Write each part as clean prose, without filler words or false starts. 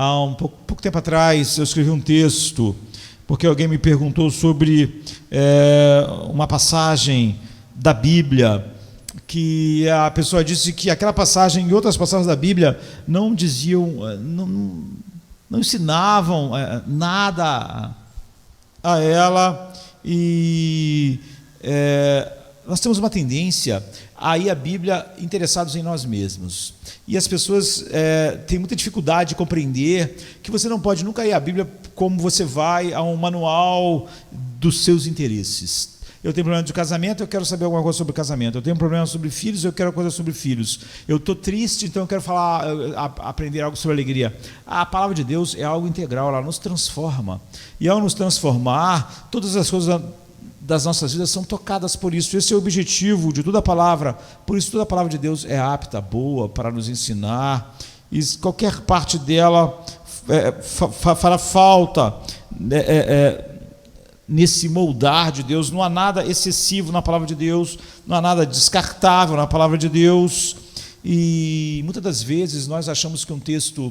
Há pouco tempo atrás eu escrevi um texto, porque alguém me perguntou sobre uma passagem da Bíblia, que a pessoa disse que aquela passagem e outras passagens da Bíblia não diziam, não ensinavam nada a ela, e nós temos uma tendência a ir à Bíblia interessados em nós mesmos, e as pessoas têm muita dificuldade de compreender que você não pode nunca ir à Bíblia como você vai a um manual dos seus interesses. Eu tenho problema de casamento, eu quero saber alguma coisa sobre casamento. Eu tenho problema sobre filhos, eu quero coisa sobre filhos. Eu estou triste, então eu quero aprender algo sobre alegria. A palavra de Deus é algo integral, ela nos transforma. E ao nos transformar, todas as coisas das nossas vidas são tocadas por isso. Esse é o objetivo de toda a palavra. Por isso toda a palavra de Deus é apta, boa, para nos ensinar. E qualquer parte dela fará falta nesse moldar de Deus. Não há nada excessivo na palavra de Deus, não há nada descartável na palavra de Deus, e muitas das vezes nós achamos que um texto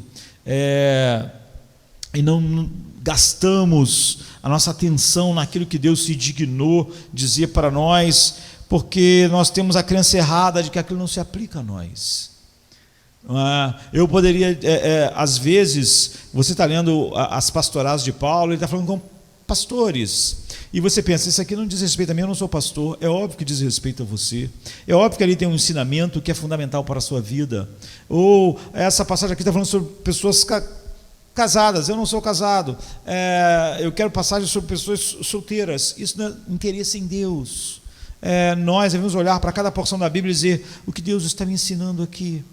e não gastamos a nossa atenção naquilo que Deus se dignou dizer para nós, porque nós temos a crença errada de que aquilo não se aplica a nós. Eu poderia, às vezes, você está lendo as pastorais de Paulo, ele está falando com pastores, e você pensa, isso aqui não diz respeito a mim, eu não sou pastor. É óbvio que diz respeito a você, é óbvio que ali tem um ensinamento que é fundamental para a sua vida. Ou essa passagem aqui está falando sobre pessoas casadas, eu não sou casado, eu quero passagem sobre pessoas solteiras. Isso não é interesse em Deus. Nós devemos olhar para cada porção da Bíblia e dizer, o que Deus está me ensinando aqui?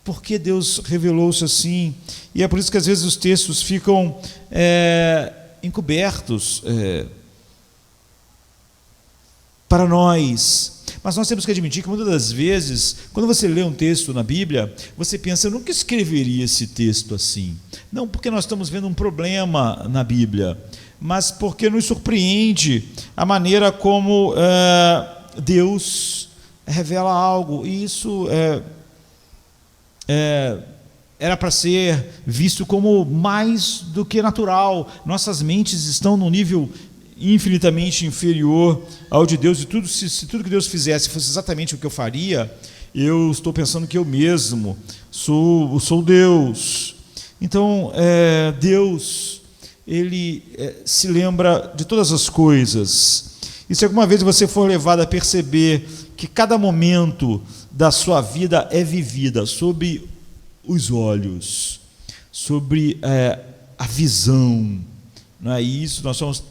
Por que Deus revelou-se assim? E é por isso que às vezes os textos ficam encobertos para nós, mas nós temos que admitir que muitas das vezes, quando você lê um texto na Bíblia, você pensa, eu nunca escreveria esse texto assim. Não porque nós estamos vendo um problema na Bíblia, mas porque nos surpreende a maneira como Deus revela algo, e isso era para ser visto como mais do que natural. Nossas mentes estão num nível infinitamente inferior ao de Deus, e se tudo que Deus fizesse fosse exatamente o que eu faria, eu estou pensando que eu mesmo sou Deus. Então, Deus, Ele se lembra de todas as coisas, e se alguma vez você for levado a perceber que cada momento da sua vida é vivida sob os olhos, sobre a visão, não é isso? Nós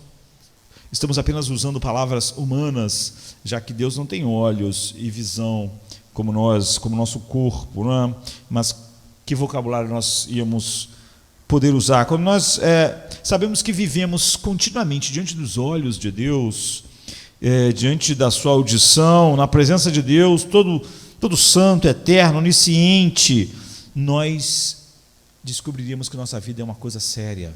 estamos apenas usando palavras humanas, já que Deus não tem olhos e visão como nós, como nosso corpo, não é? Mas que vocabulário nós íamos poder usar? Quando nós sabemos que vivemos continuamente diante dos olhos de Deus, diante da sua audição, na presença de Deus, todo santo, eterno, onisciente, nós descobriríamos que nossa vida é uma coisa séria.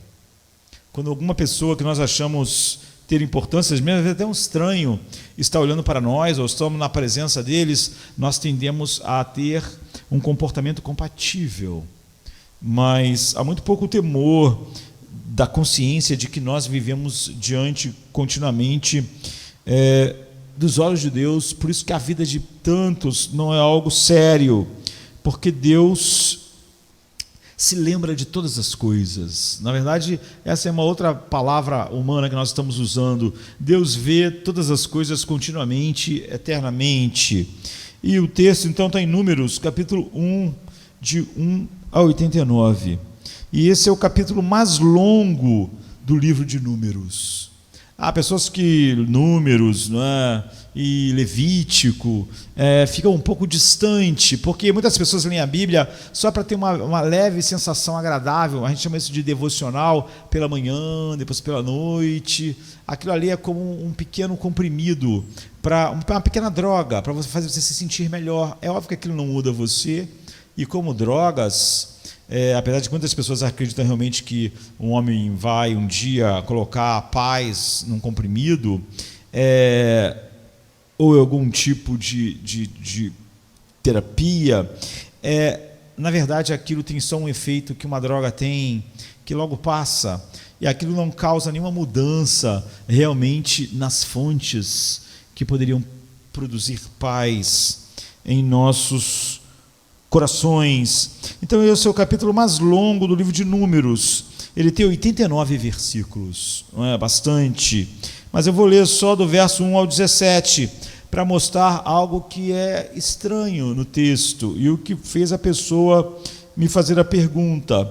Quando alguma pessoa que nós achamos ter importância, mesmo até um estranho está olhando para nós, ou estamos na presença deles, nós tendemos a ter um comportamento compatível, mas há muito pouco temor da consciência de que nós vivemos diante continuamente dos olhos de Deus. Por isso que a vida de tantos não é algo sério, porque Deus se lembra de todas as coisas. Na verdade, essa é uma outra palavra humana que nós estamos usando. Deus vê todas as coisas continuamente, eternamente. E o texto, então, está em Números, capítulo 1, de 1 a 89. E esse é o capítulo mais longo do livro de Números. Há pessoas que Números, não é, e Levítico ficam um pouco distante, porque muitas pessoas leem a Bíblia só para ter uma leve sensação agradável. A gente chama isso de devocional, pela manhã, depois pela noite. Aquilo ali é como um pequeno comprimido, uma pequena droga, para fazer você se sentir melhor. É óbvio que aquilo não muda você, e como drogas, apesar de que muitas pessoas acreditam realmente que um homem vai um dia colocar a paz num comprimido, ou algum tipo de terapia, na verdade, aquilo tem só um efeito que uma droga tem, que logo passa, e aquilo não causa nenhuma mudança realmente nas fontes que poderiam produzir paz em nossos corações. Então esse é o capítulo mais longo do livro de Números. Ele tem 89 versículos, não é bastante, mas eu vou ler só do verso 1 ao 17, para mostrar algo que é estranho no texto, e o que fez a pessoa me fazer a pergunta.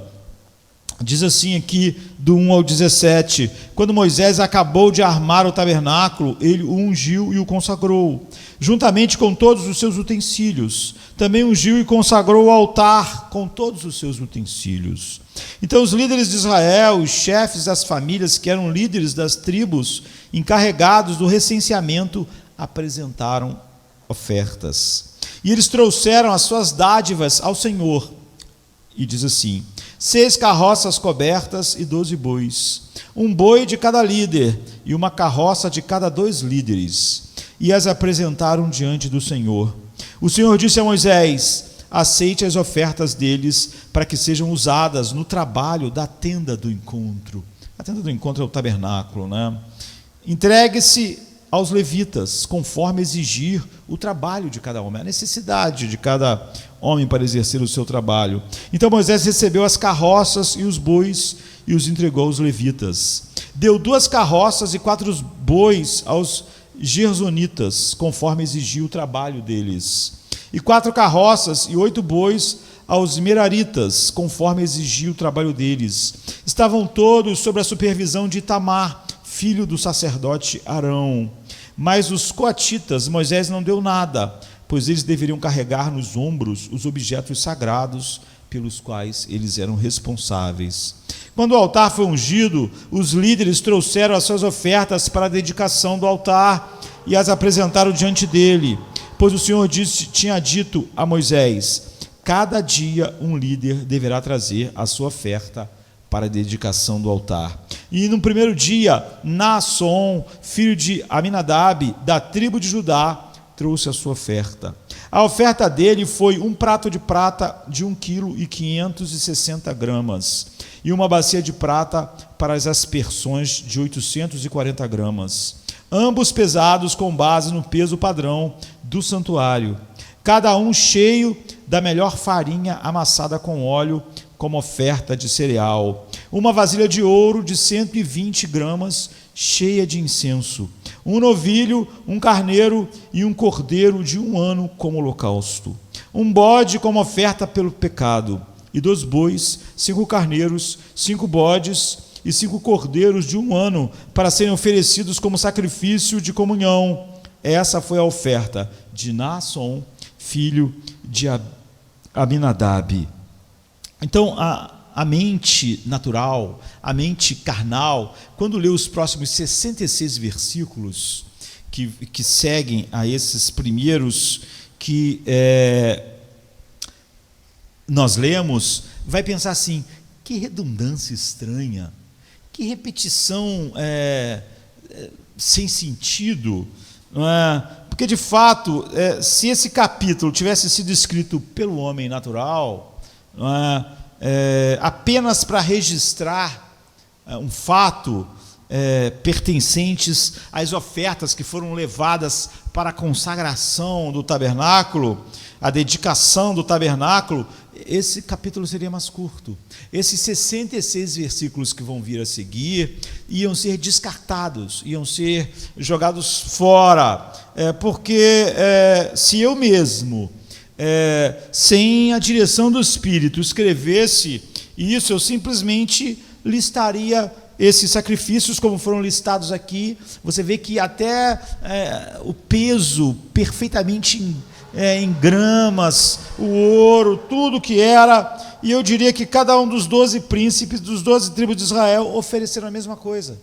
Diz assim aqui, do 1 ao 17: quando Moisés acabou de armar o tabernáculo, ele o ungiu e o consagrou, juntamente com todos os seus utensílios. Também ungiu e consagrou o altar com todos os seus utensílios. Então os líderes de Israel, os chefes das famílias, que eram líderes das tribos, encarregados do recenseamento, apresentaram ofertas. E eles trouxeram as suas dádivas ao Senhor. E diz assim: 6 carroças cobertas e 12 bois, um boi de cada líder e uma carroça de cada 2 líderes, e as apresentaram diante do Senhor. O Senhor disse a Moisés: aceite as ofertas deles, para que sejam usadas no trabalho da tenda do encontro. A tenda do encontro é o tabernáculo, né? Entregue-se aos levitas, conforme exigir o trabalho de cada homem, a necessidade de cada homem para exercer o seu trabalho. Então Moisés recebeu as carroças e os bois e os entregou aos levitas. Deu 2 carroças e 4 bois aos gersonitas, conforme exigia o trabalho deles, e 4 carroças e 8 bois aos meraritas, conforme exigia o trabalho deles. Estavam todos sob a supervisão de Itamar, filho do sacerdote Arão. Mas os coatitas Moisés não deu nada, pois eles deveriam carregar nos ombros os objetos sagrados pelos quais eles eram responsáveis. Quando o altar foi ungido, os líderes trouxeram as suas ofertas para a dedicação do altar e as apresentaram diante dele, pois o Senhor tinha dito a Moisés: cada dia um líder deverá trazer a sua oferta para a dedicação do altar. E no primeiro dia, Naasson, filho de Aminadab, da tribo de Judá, trouxe a sua oferta. A oferta dele foi um prato de prata de 1,560 kg, e uma bacia de prata para as aspersões de 840 gramas, ambos pesados com base no peso padrão do santuário, cada um cheio da melhor farinha amassada com óleo, como oferta de cereal, uma vasilha de ouro de 120 gramas, cheia de incenso, um novilho, um carneiro e um cordeiro de 1 ano como holocausto, um bode como oferta pelo pecado, e 2 bois, 5 carneiros, 5 bodes e 5 cordeiros de 1 ano, para serem oferecidos como sacrifício de comunhão. Essa foi a oferta de Naasson, filho de Aminadab. Então, a mente natural, a mente carnal, quando lê os próximos 66 versículos que seguem a esses primeiros que nós lemos, vai pensar assim: que redundância estranha, que repetição sem sentido, não é? Porque, de fato, se esse capítulo tivesse sido escrito pelo homem natural, apenas para registrar um fato, pertencentes às ofertas que foram levadas para a consagração do tabernáculo, a dedicação do tabernáculo, esse capítulo seria mais curto. Esses 66 versículos que vão vir a seguir iam ser descartados, iam ser jogados fora, porque se eu mesmo, sem a direção do Espírito, escrevesse isso, eu simplesmente listaria esses sacrifícios como foram listados aqui. Você vê que até o peso perfeitamente em gramas, o ouro, tudo que era, e eu diria que cada um dos 12 príncipes, dos 12 tribos de Israel, ofereceram a mesma coisa,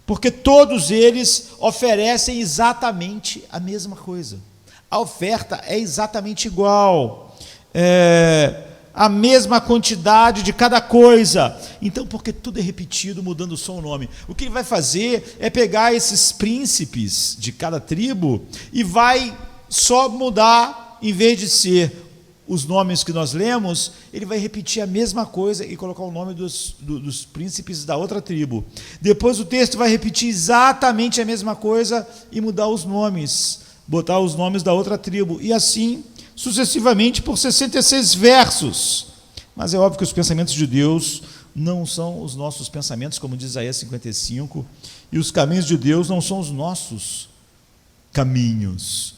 porque todos eles oferecem exatamente a mesma coisa. A oferta é exatamente igual, a mesma quantidade de cada coisa. Então, porque tudo é repetido, mudando só o nome, o que ele vai fazer é pegar esses príncipes de cada tribo e vai só mudar, em vez de ser os nomes que nós lemos, ele vai repetir a mesma coisa e colocar o nome dos príncipes da outra tribo. Depois o texto vai repetir exatamente a mesma coisa e mudar os nomes, botar os nomes da outra tribo, e assim sucessivamente por 66 versos. Mas é óbvio que os pensamentos de Deus não são os nossos pensamentos, como diz Isaías 55, e os caminhos de Deus não são os nossos caminhos.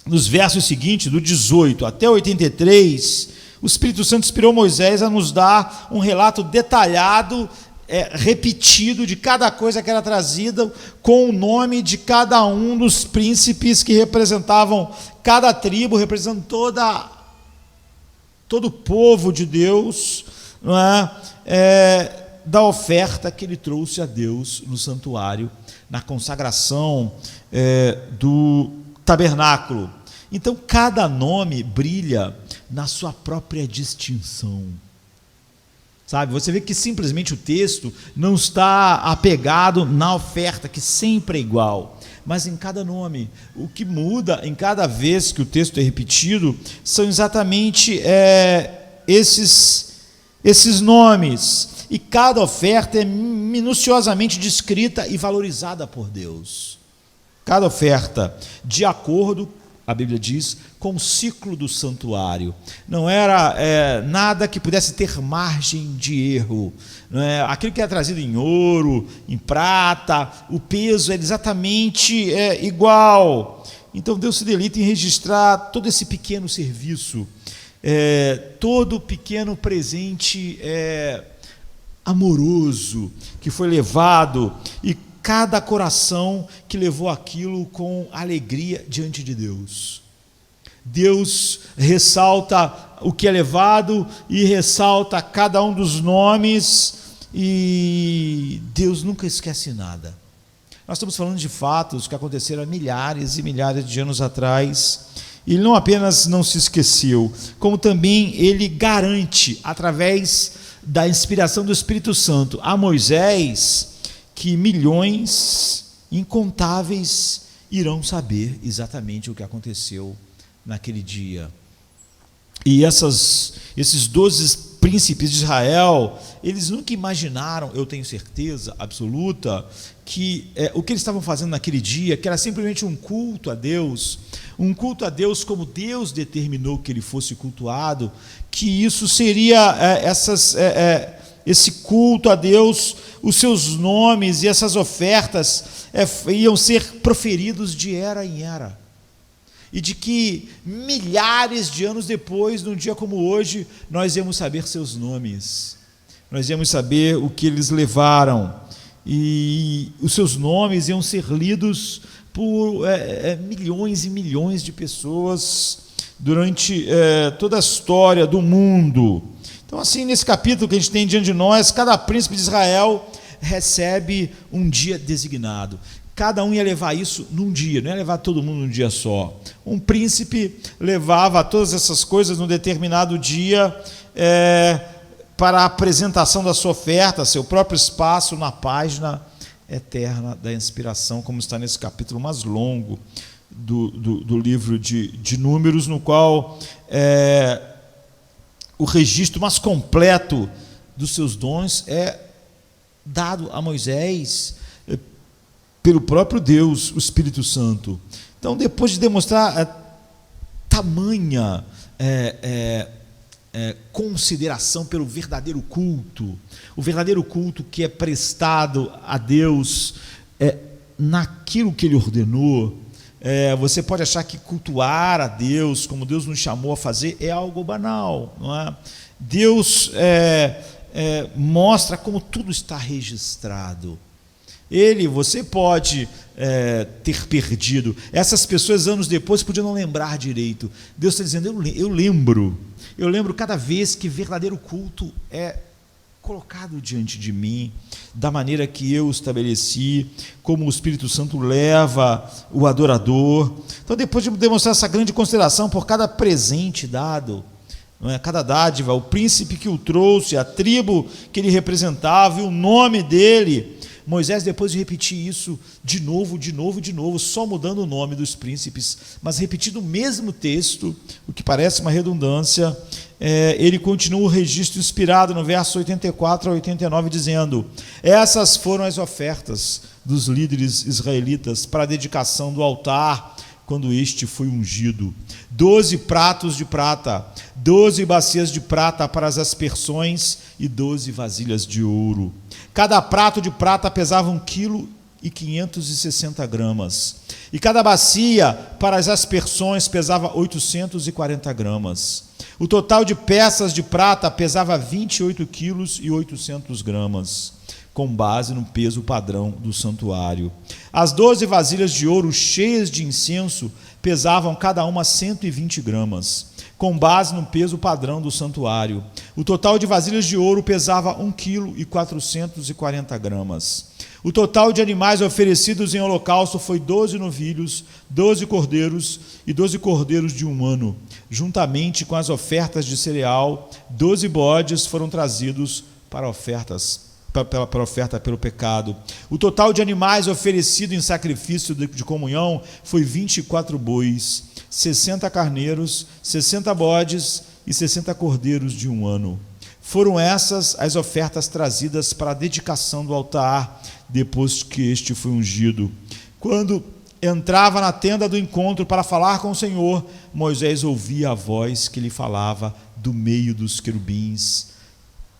Nos versos seguintes, do 18 até 83, o Espírito Santo inspirou Moisés a nos dar um relato detalhado, repetido, de cada coisa que era trazida, com o nome de cada um dos príncipes que representavam cada tribo, representando todo o povo de Deus, não é? Da oferta que ele trouxe a Deus no santuário, na consagração do tabernáculo. Então, cada nome brilha na sua própria distinção. Sabe, você vê que simplesmente o texto não está apegado na oferta, que sempre é igual, mas em cada nome. O que muda em cada vez que o texto é repetido são exatamente esses nomes. E cada oferta é minuciosamente descrita e valorizada por Deus. Cada oferta, de acordo, a Bíblia diz, com o ciclo do santuário. Não era nada que pudesse ter margem de erro. Não é? Aquilo que é trazido em ouro, em prata, o peso é exatamente igual. Então Deus se deleita em registrar todo esse pequeno serviço, todo pequeno presente amoroso que foi levado, e cada coração que levou aquilo com alegria diante de Deus. Deus ressalta o que é levado e ressalta cada um dos nomes, e Deus nunca esquece nada. Nós estamos falando de fatos que aconteceram há milhares e milhares de anos atrás, e Ele não apenas não se esqueceu, como também Ele garante, através da inspiração do Espírito Santo, a Moisés, que milhões incontáveis irão saber exatamente o que aconteceu naquele dia. E esses 12 príncipes de Israel, eles nunca imaginaram, eu tenho certeza absoluta, que o que eles estavam fazendo naquele dia, que era simplesmente um culto a Deus como Deus determinou que ele fosse cultuado, que isso seria esse culto a Deus, os seus nomes e essas ofertas iam ser proferidos de era em era, e de que milhares de anos depois, num dia como hoje, nós íamos saber seus nomes, nós íamos saber o que eles levaram, e os seus nomes iam ser lidos por milhões e milhões de pessoas durante toda a história do mundo. Então, assim, nesse capítulo que a gente tem diante de nós, cada príncipe de Israel recebe um dia designado. Cada um ia levar isso num dia, não ia levar todo mundo num dia só. Um príncipe levava todas essas coisas num determinado dia, para a apresentação da sua oferta, seu próprio espaço na página eterna da inspiração, como está nesse capítulo mais longo do livro de Números, no qual o registro mais completo dos seus dons é dado a Moisés pelo próprio Deus, o Espírito Santo. Então, depois de demonstrar tamanha consideração pelo verdadeiro culto, o verdadeiro culto que é prestado a Deus naquilo que Ele ordenou, você pode achar que cultuar a Deus, como Deus nos chamou a fazer, é algo banal, não é? Deus mostra como tudo está registrado. Você pode ter perdido. Essas pessoas, anos depois, podiam não lembrar direito. Deus está dizendo, eu lembro cada vez que verdadeiro culto é colocado diante de mim, da maneira que eu estabeleci, como o Espírito Santo leva o adorador. Então, depois de demonstrar essa grande consideração por cada presente dado, não é? Cada dádiva, o príncipe que o trouxe, a tribo que ele representava e o nome dele, Moisés, depois de repetir isso de novo, só mudando o nome dos príncipes, mas repetindo o mesmo texto, o que parece uma redundância, ele continua o registro inspirado no verso 84 a 89, dizendo: essas foram as ofertas dos líderes israelitas para a dedicação do altar, quando este foi ungido: 12 pratos de prata, 12 bacias de prata para as aspersões e 12 vasilhas de ouro. Cada prato de prata pesava 1,560 kg, e cada bacia para as aspersões pesava 840 gramas. O total de peças de prata pesava 28,8 kg, com base no peso padrão do santuário. As 12 vasilhas de ouro cheias de incenso pesavam cada uma 120 gramas, com base no peso padrão do santuário. O total de vasilhas de ouro pesava 1,440 kg. O total de animais oferecidos em holocausto foi 12 novilhos, 12 cordeiros e 12 cordeiros de 1 ano. Juntamente com as ofertas de cereal, 12 bodes foram trazidos para oferta pelo pecado. O total de animais oferecido em sacrifício de comunhão foi 24 bois, 60 carneiros, 60 bodes e 60 cordeiros de 1 ano. Foram essas as ofertas trazidas para a dedicação do altar, depois que este foi ungido. Quando entrava na tenda do encontro para falar com o Senhor, Moisés ouvia a voz que lhe falava do meio dos querubins,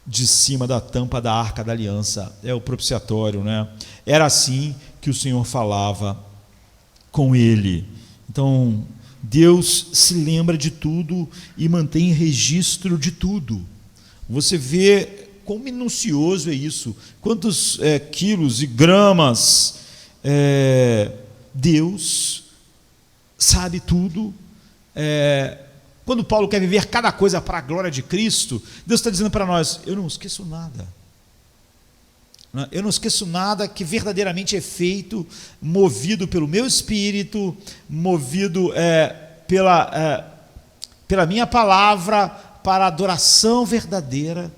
de cima da tampa da arca da aliança. É o propiciatório, né? Era assim que o Senhor falava com ele. Então, Deus se lembra de tudo e mantém registro de tudo. Você vê quão minucioso é isso, quantos quilos e gramas. Deus sabe tudo. Quando Paulo quer viver cada coisa para a glória de Cristo, Deus está dizendo para nós: eu não esqueço nada. Eu não esqueço nada que verdadeiramente é feito, movido pelo meu espírito, movido pela minha palavra, para a adoração verdadeira.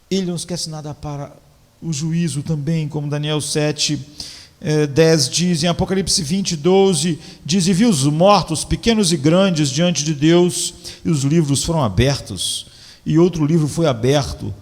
Ele não esquece nada para o juízo também, como Daniel 7:10 diz, em Apocalipse 20:12, diz: e vi os mortos, pequenos e grandes, diante de Deus, e os livros foram abertos, e outro livro foi aberto,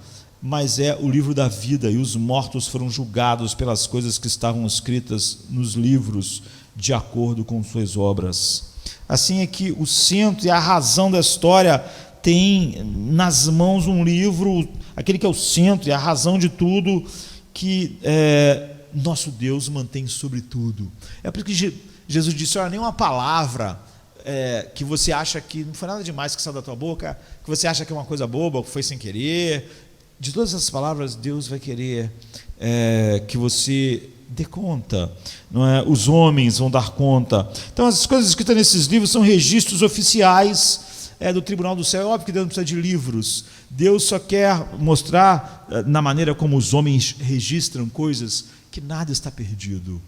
mas é o livro da vida, e os mortos foram julgados pelas coisas que estavam escritas nos livros, de acordo com suas obras. Assim é que o centro e a razão da história tem nas mãos um livro, aquele que é o centro e a razão de tudo, que nosso Deus mantém sobre tudo. É por isso que Jesus disse: olha, nenhuma palavra que você acha que não foi nada demais que saiu da tua boca, que você acha que é uma coisa boba, que foi sem querer, de todas essas palavras Deus vai querer que você dê conta, não é? Os homens vão dar conta. Então, as coisas escritas nesses livros são registros oficiais do tribunal do céu. É óbvio que Deus não precisa de livros. Deus só quer mostrar, na maneira como os homens registram coisas, que nada está perdido,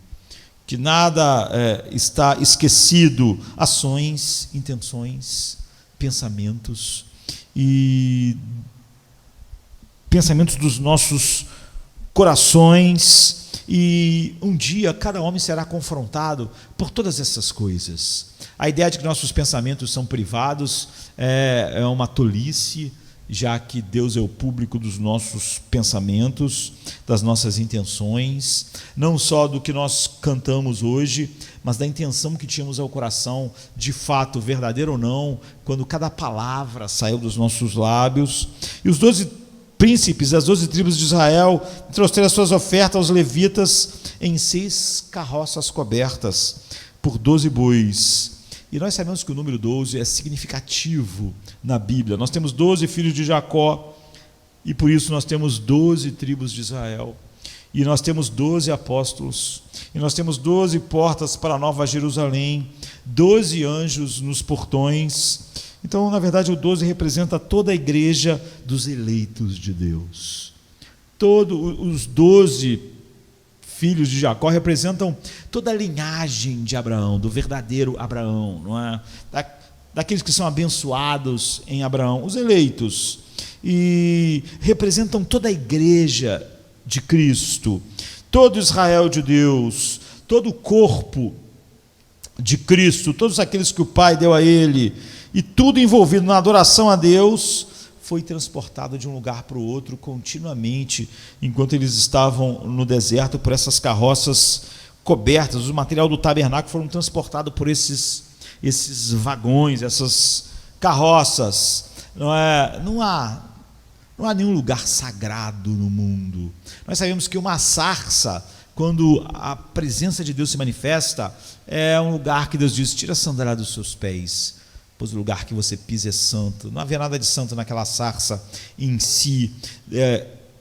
que nada está esquecido. Ações, intenções, pensamentos dos nossos corações. E um dia cada homem será confrontado por todas essas coisas. A ideia de que nossos pensamentos são privados é uma tolice, já que Deus é o público dos nossos pensamentos, das nossas intenções, não só do que nós cantamos hoje, mas da intenção que tínhamos ao coração, de fato, verdadeira ou não, quando cada palavra saiu dos nossos lábios. E os 12 príncipes das 12 tribos de Israel trouxeram as suas ofertas aos levitas em 6 carroças cobertas por 12 bois. E nós sabemos que o número 12 é significativo na Bíblia. Nós temos 12 filhos de Jacó, e por isso nós temos 12 tribos de Israel. E nós temos 12 apóstolos, e nós temos 12 portas para a Nova Jerusalém, 12 anjos nos portões. Então, na verdade, o 12 representa toda a igreja dos eleitos de Deus. Os 12 filhos de Jacó representam toda a linhagem de Abraão, do verdadeiro Abraão, não é? Daqueles que são abençoados em Abraão, os eleitos. E representam toda a igreja de Cristo. Todo Israel de Deus, todo o corpo de Cristo, todos aqueles que o Pai deu a Ele, e tudo envolvido na adoração a Deus, foi transportado de um lugar para o outro continuamente, enquanto eles estavam no deserto, por essas carroças cobertas. O material do tabernáculo foram transportados por esses vagões, essas carroças. Não há nenhum lugar sagrado no mundo. Nós sabemos que uma sarça, quando a presença de Deus se manifesta, é um lugar que Deus diz: tira a sandália dos seus pés, pois o lugar que você pisa é santo. Não havia nada de santo naquela sarça em si.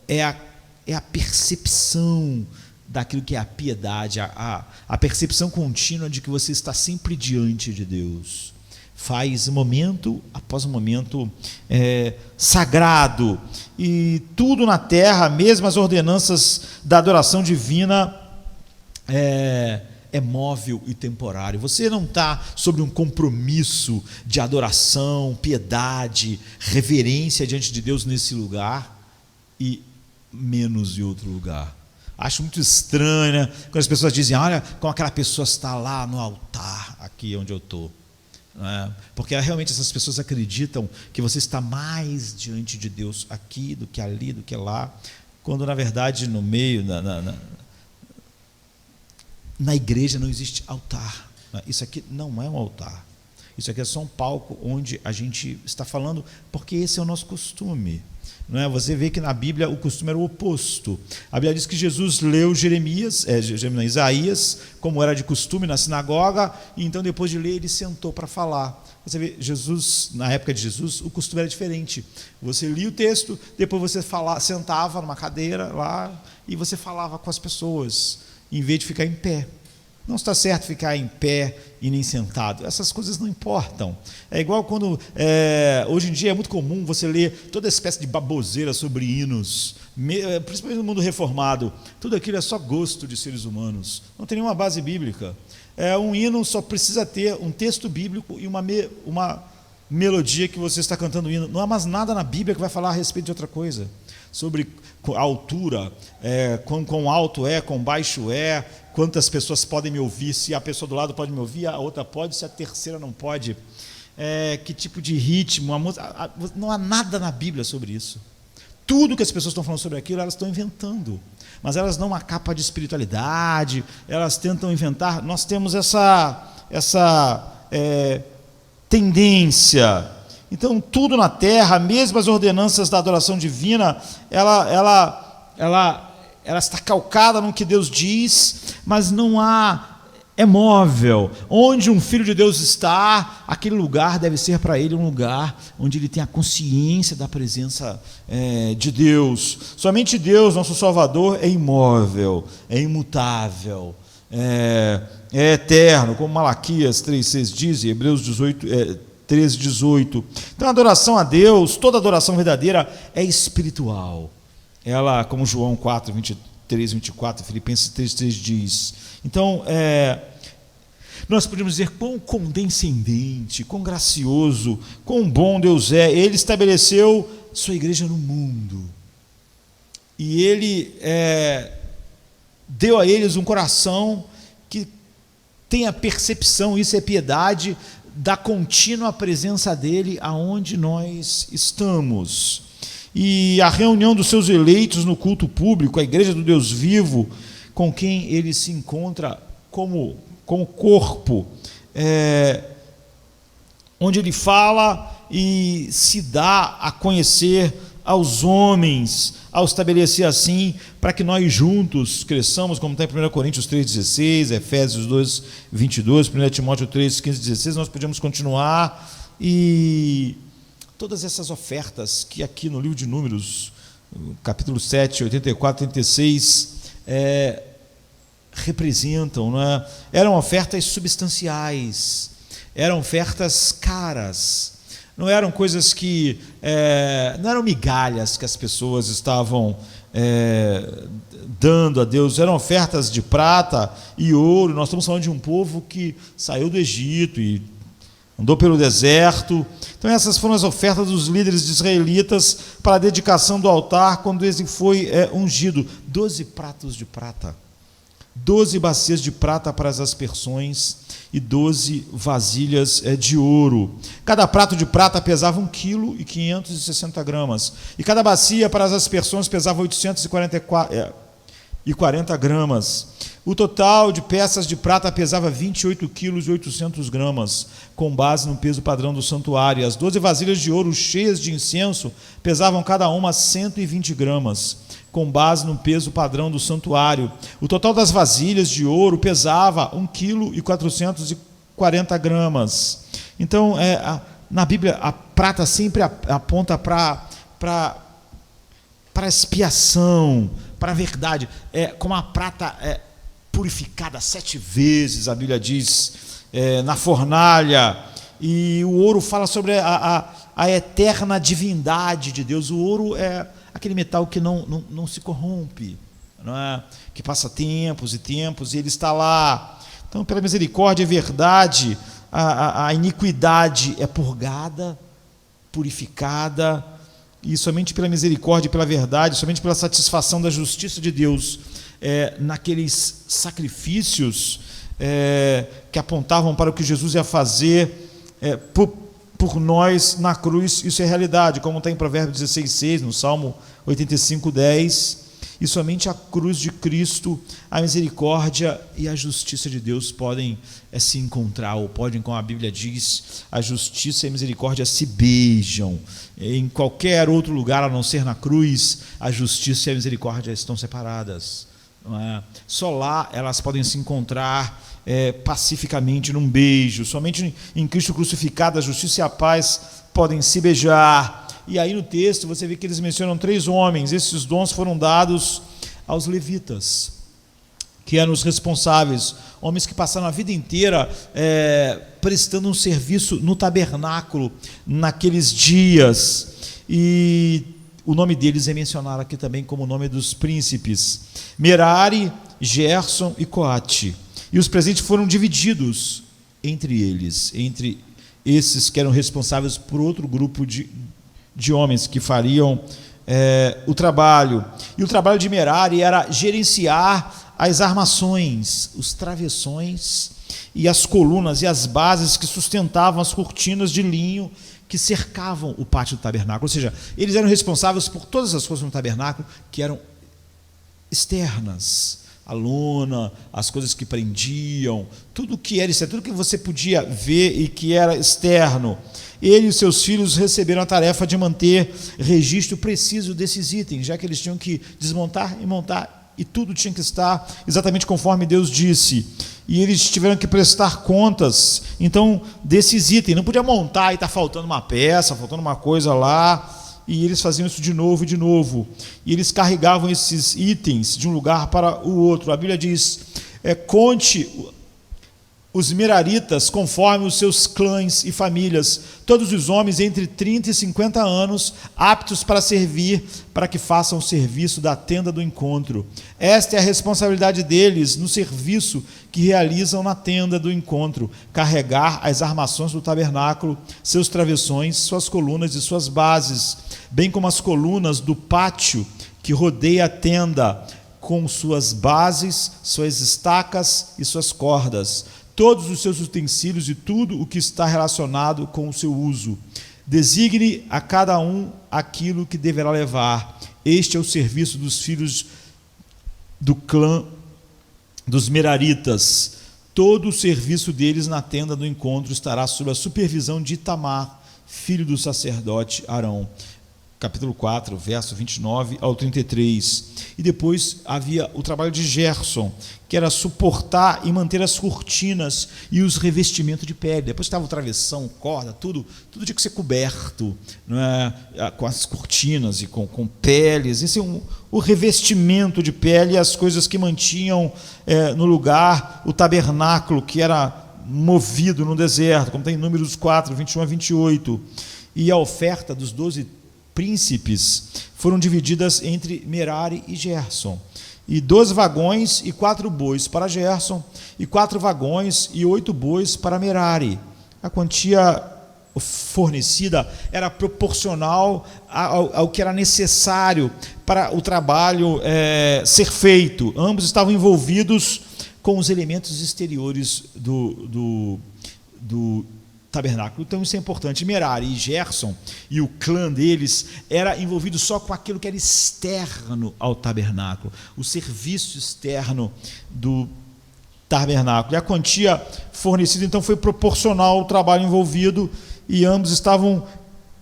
É a percepção daquilo que é a piedade, a percepção contínua de que você está sempre diante de Deus. Faz momento após momento sagrado. E tudo na terra, mesmo as ordenanças da adoração divina, é móvel e temporário. Você não está sobre um compromisso de adoração, piedade, reverência diante de Deus nesse lugar e menos em outro lugar. Acho muito estranho, né? Quando as pessoas dizem: olha como aquela pessoa está lá no altar, aqui onde eu estou. Porque realmente essas pessoas acreditam que você está mais diante de Deus aqui do que ali, do que lá, quando na verdade no meio, na igreja não existe altar. Isso aqui não é um altar. Isso aqui é só um palco onde a gente está falando, porque esse é o nosso costume. Você vê que na Bíblia o costume era o oposto. A Bíblia diz que Jesus leu Isaías, como era de costume na sinagoga, e então depois de ler ele sentou para falar. Você vê, Jesus, na época de Jesus, o costume era diferente. Você lia o texto, depois você sentava numa cadeira lá e você falava com as pessoas, em vez de ficar em pé. Não está certo ficar em pé e nem sentado. Essas coisas não importam. É igual quando, hoje em dia é muito comum você ler toda espécie de baboseira sobre hinos, principalmente no mundo reformado. Tudo aquilo é só gosto de seres humanos. Não tem nenhuma base bíblica. Um hino só precisa ter um texto bíblico e uma melodia que você está cantando o hino. Não há mais nada na Bíblia que vai falar a respeito de outra coisa. Sobre a altura, quão alto é, quão baixo é, quantas pessoas podem me ouvir, se a pessoa do lado pode me ouvir, a outra pode, se a terceira não pode, que tipo de ritmo, não há nada na Bíblia sobre isso. Tudo que as pessoas estão falando sobre aquilo, elas estão inventando, mas elas dão uma capa de espiritualidade, elas tentam inventar. Nós temos essa tendência. Então, tudo na terra, mesmo as ordenanças da adoração divina, ela está calcada no que Deus diz, mas é móvel. Onde um filho de Deus está, aquele lugar deve ser para ele um lugar onde ele tem a consciência da presença de Deus. Somente Deus, nosso Salvador, é imóvel, é imutável, é eterno, como Malaquias 3,6 diz, e Hebreus 13:18. Então, a adoração a Deus, toda adoração verdadeira é espiritual. Ela, como João 4:23-24, Filipenses 3:3 diz. Então, nós podemos dizer quão condescendente, quão gracioso, quão bom Deus é. Ele estabeleceu sua igreja no mundo. E Ele deu a eles um coração que tem a percepção, isso é piedade, da contínua presença dele aonde nós estamos. E a reunião dos seus eleitos no culto público, a igreja do Deus vivo, com quem ele se encontra como corpo, onde ele fala e se dá a conhecer aos homens, ao estabelecer assim, para que nós juntos cresçamos, como está em 1 Coríntios 3,16, Efésios 2:22, 1 Timóteo 3:15-16, nós podemos continuar, e todas essas ofertas que aqui no livro de Números, capítulo 7, 84, 86, representam, eram ofertas substanciais, eram ofertas caras, não eram coisas que, não eram migalhas que as pessoas estavam dando a Deus, eram ofertas de prata e ouro. Nós estamos falando de um povo que saiu do Egito e andou pelo deserto. Então essas foram as ofertas dos líderes israelitas para a dedicação do altar quando ele foi ungido. 12 pratos de prata, 12 bacias de prata para as aspersões e 12 vasilhas de ouro. Cada prato de prata pesava 1,560 kg, e cada bacia para as aspersões pesava 840 gramas. O total de peças de prata pesava 28,8 kg, com base no peso padrão do santuário. As 12 vasilhas de ouro cheias de incenso pesavam cada uma 120 gramas, com base no peso padrão do santuário. O total das vasilhas de ouro pesava 1,440 kg. Então, na Bíblia, a prata sempre aponta para a expiação, para a verdade. Como a prata purificada 7 vezes, a Bíblia diz, na fornalha. E o ouro fala sobre a eterna divindade de Deus. O ouro é aquele metal que não se corrompe, não é? Que passa tempos e tempos, e ele está lá. Então, pela misericórdia e verdade, a iniquidade é purgada, purificada, e somente pela misericórdia e pela verdade, somente pela satisfação da justiça de Deus, naqueles sacrifícios que apontavam para o que Jesus ia fazer por nós na cruz. Isso é realidade, como está em Provérbios 16,6, no Salmo 85,10. E somente a cruz de Cristo, a misericórdia e a justiça de Deus podem se encontrar, ou podem, como a Bíblia diz, a justiça e a misericórdia se beijam. Em qualquer outro lugar, a não ser na cruz, a justiça e a misericórdia estão separadas. Não é? Só lá elas podem se encontrar pacificamente num beijo. Somente em Cristo crucificado, a justiça e a paz podem se beijar. E aí no texto você vê que eles mencionam 3 homens. Esses dons foram dados aos levitas, que eram os responsáveis, homens que passaram a vida inteira prestando um serviço no tabernáculo naqueles dias. E o nome deles é mencionado aqui também como o nome dos príncipes: Merari, Gerson e Coate. E os presentes foram divididos entre eles, entre esses que eram responsáveis por outro grupo de homens que fariam o trabalho. E o trabalho de Merari era gerenciar as armações, os travessões e as colunas e as bases que sustentavam as cortinas de linho que cercavam o pátio do tabernáculo. Ou seja, eles eram responsáveis por todas as coisas no tabernáculo que eram externas. A lona, as coisas que prendiam, tudo que era externo, tudo que você podia ver e que era externo. Ele e os seus filhos receberam a tarefa de manter registro preciso desses itens, já que eles tinham que desmontar e montar, e tudo tinha que estar exatamente conforme Deus disse. E eles tiveram que prestar contas, então, desses itens. Não podia montar e estar faltando uma peça, faltando uma coisa lá. E eles faziam isso de novo e de novo. E eles carregavam esses itens de um lugar para o outro. A Bíblia diz: conte os meraritas conforme os seus clãs e famílias, todos os homens entre 30 e 50 anos, aptos para servir, para que façam o serviço da tenda do encontro. Esta é a responsabilidade deles no serviço que realizam na tenda do encontro: carregar as armações do tabernáculo, seus travessões, suas colunas e suas bases, bem como as colunas do pátio que rodeia a tenda, com suas bases, suas estacas e suas cordas, todos os seus utensílios e tudo o que está relacionado com o seu uso. Designe a cada um aquilo que deverá levar. Este é o serviço dos filhos do clã dos Meraritas. Todo o serviço deles na tenda do encontro estará sob a supervisão de Itamar, filho do sacerdote Arão. Capítulo 4, verso 29 ao 33. E depois havia o trabalho de Gerson, que era suportar e manter as cortinas e os revestimentos de pele. Depois estava o travessão, corda, tudo tinha que ser coberto, não é? Com as cortinas e com peles. Esse é o revestimento de pele, as coisas que mantinham no lugar o tabernáculo, que era movido no deserto, como tem em Números 4, 21 a 28. E a oferta dos 12 príncipes foram divididas entre Merari e Gerson, e 12 vagões e 4 bois para Gerson, e 4 vagões e 8 bois para Merari. A quantia fornecida era proporcional ao que era necessário para o trabalho ser feito. Ambos estavam envolvidos com os elementos exteriores do tabernáculo. Então isso é importante. Merari e Gerson e o clã deles era envolvido só com aquilo que era externo ao tabernáculo, o serviço externo do tabernáculo. E a quantia fornecida então foi proporcional ao trabalho envolvido, e ambos estavam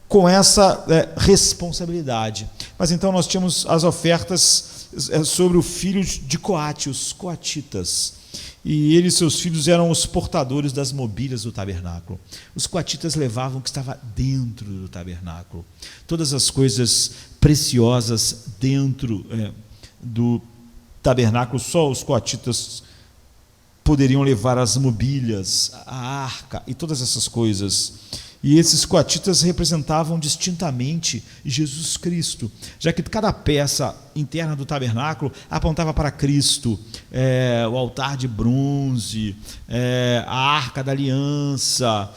com essa responsabilidade. Mas então nós tínhamos as ofertas sobre o filho de Coate, os coatitas. E ele e seus filhos eram os portadores das mobílias do tabernáculo. Os coatitas levavam o que estava dentro do tabernáculo, todas as coisas preciosas dentro do tabernáculo. Só os coatitas poderiam levar as mobílias, a arca e todas essas coisas. E esses coatitas representavam distintamente Jesus Cristo, já que cada peça interna do tabernáculo apontava para Cristo. O altar de bronze, a arca da aliança,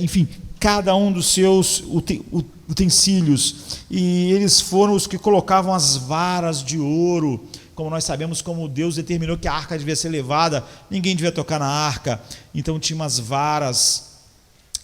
enfim, cada um dos seus utensílios. E eles foram os que colocavam as varas de ouro. Como nós sabemos, como Deus determinou que a arca devia ser levada, ninguém devia tocar na arca. Então tinha umas varas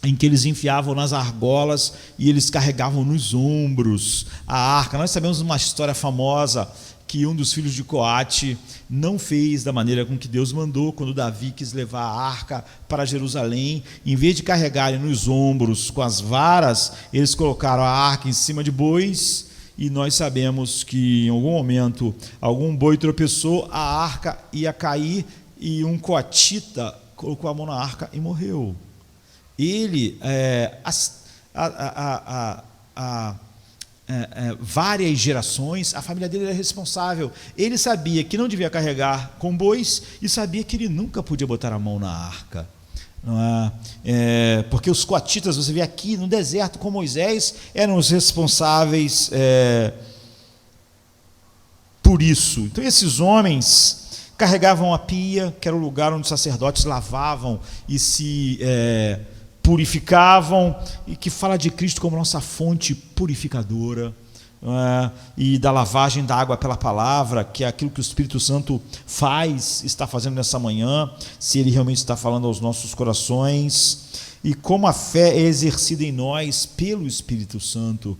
em que eles enfiavam nas argolas e eles carregavam nos ombros a arca. Nós sabemos uma história famosa que um dos filhos de Coate não fez da maneira com que Deus mandou. Quando Davi quis levar a arca para Jerusalém, em vez de carregarem nos ombros com as varas, eles colocaram a arca em cima de bois, e nós sabemos que em algum momento algum boi tropeçou, a arca ia cair e um coatita colocou a mão na arca e morreu. Ele, várias gerações, a família dele era responsável. Ele sabia que não devia carregar com bois e sabia que ele nunca podia botar a mão na arca. Não é? Porque os coatitas, você vê aqui no deserto com Moisés, eram os responsáveis por isso. Então esses homens carregavam a pia, que era o lugar onde os sacerdotes lavavam e se purificavam, e que fala de Cristo como nossa fonte purificadora, e da lavagem da água pela palavra, que é aquilo que o Espírito Santo está fazendo nessa manhã, se ele realmente está falando aos nossos corações, e como a fé é exercida em nós pelo Espírito Santo,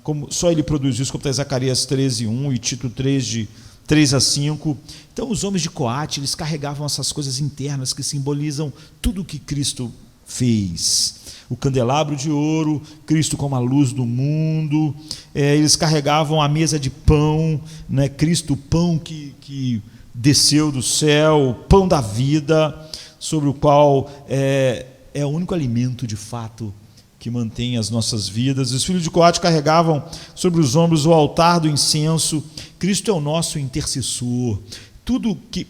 como só ele produz isso, como está em Zacarias 13:1 e Tito 3:5. Então os homens de Coate, eles carregavam essas coisas internas que simbolizam tudo o que Cristo fez. O candelabro de ouro, Cristo como a luz do mundo. Eles carregavam a mesa de pão, né? Cristo, o pão que desceu do céu, o pão da vida, sobre o qual é o único alimento de fato que mantém as nossas vidas. Os filhos de Coate carregavam sobre os ombros o altar do incenso. Cristo é o nosso intercessor. Tudo que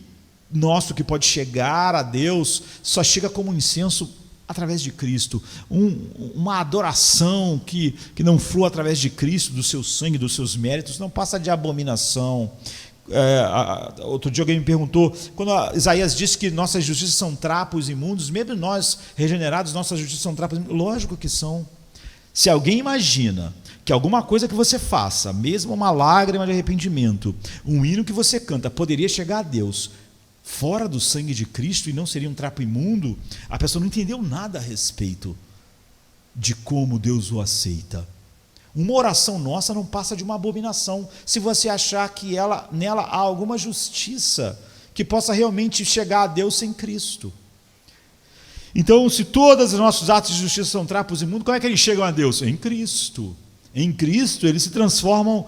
pode chegar a Deus só chega como incenso através de Cristo. Uma adoração que não flua através de Cristo, do seu sangue, dos seus méritos, não passa de abominação. Outro dia alguém me perguntou, quando Isaías disse que nossas justiças são trapos imundos, mesmo nós regenerados, nossas justiças são trapos imundos. Lógico que são. Se alguém imagina que alguma coisa que você faça, mesmo uma lágrima de arrependimento, um hino que você canta, poderia chegar a Deus fora do sangue de Cristo e não seria um trapo imundo, a pessoa não entendeu nada a respeito de como Deus o aceita. Uma oração nossa não passa de uma abominação, se você achar que nela há alguma justiça que possa realmente chegar a Deus sem Cristo. Então, se todos os nossos atos de justiça são trapos imundos, como é que eles chegam a Deus? Em Cristo. Em Cristo eles se transformam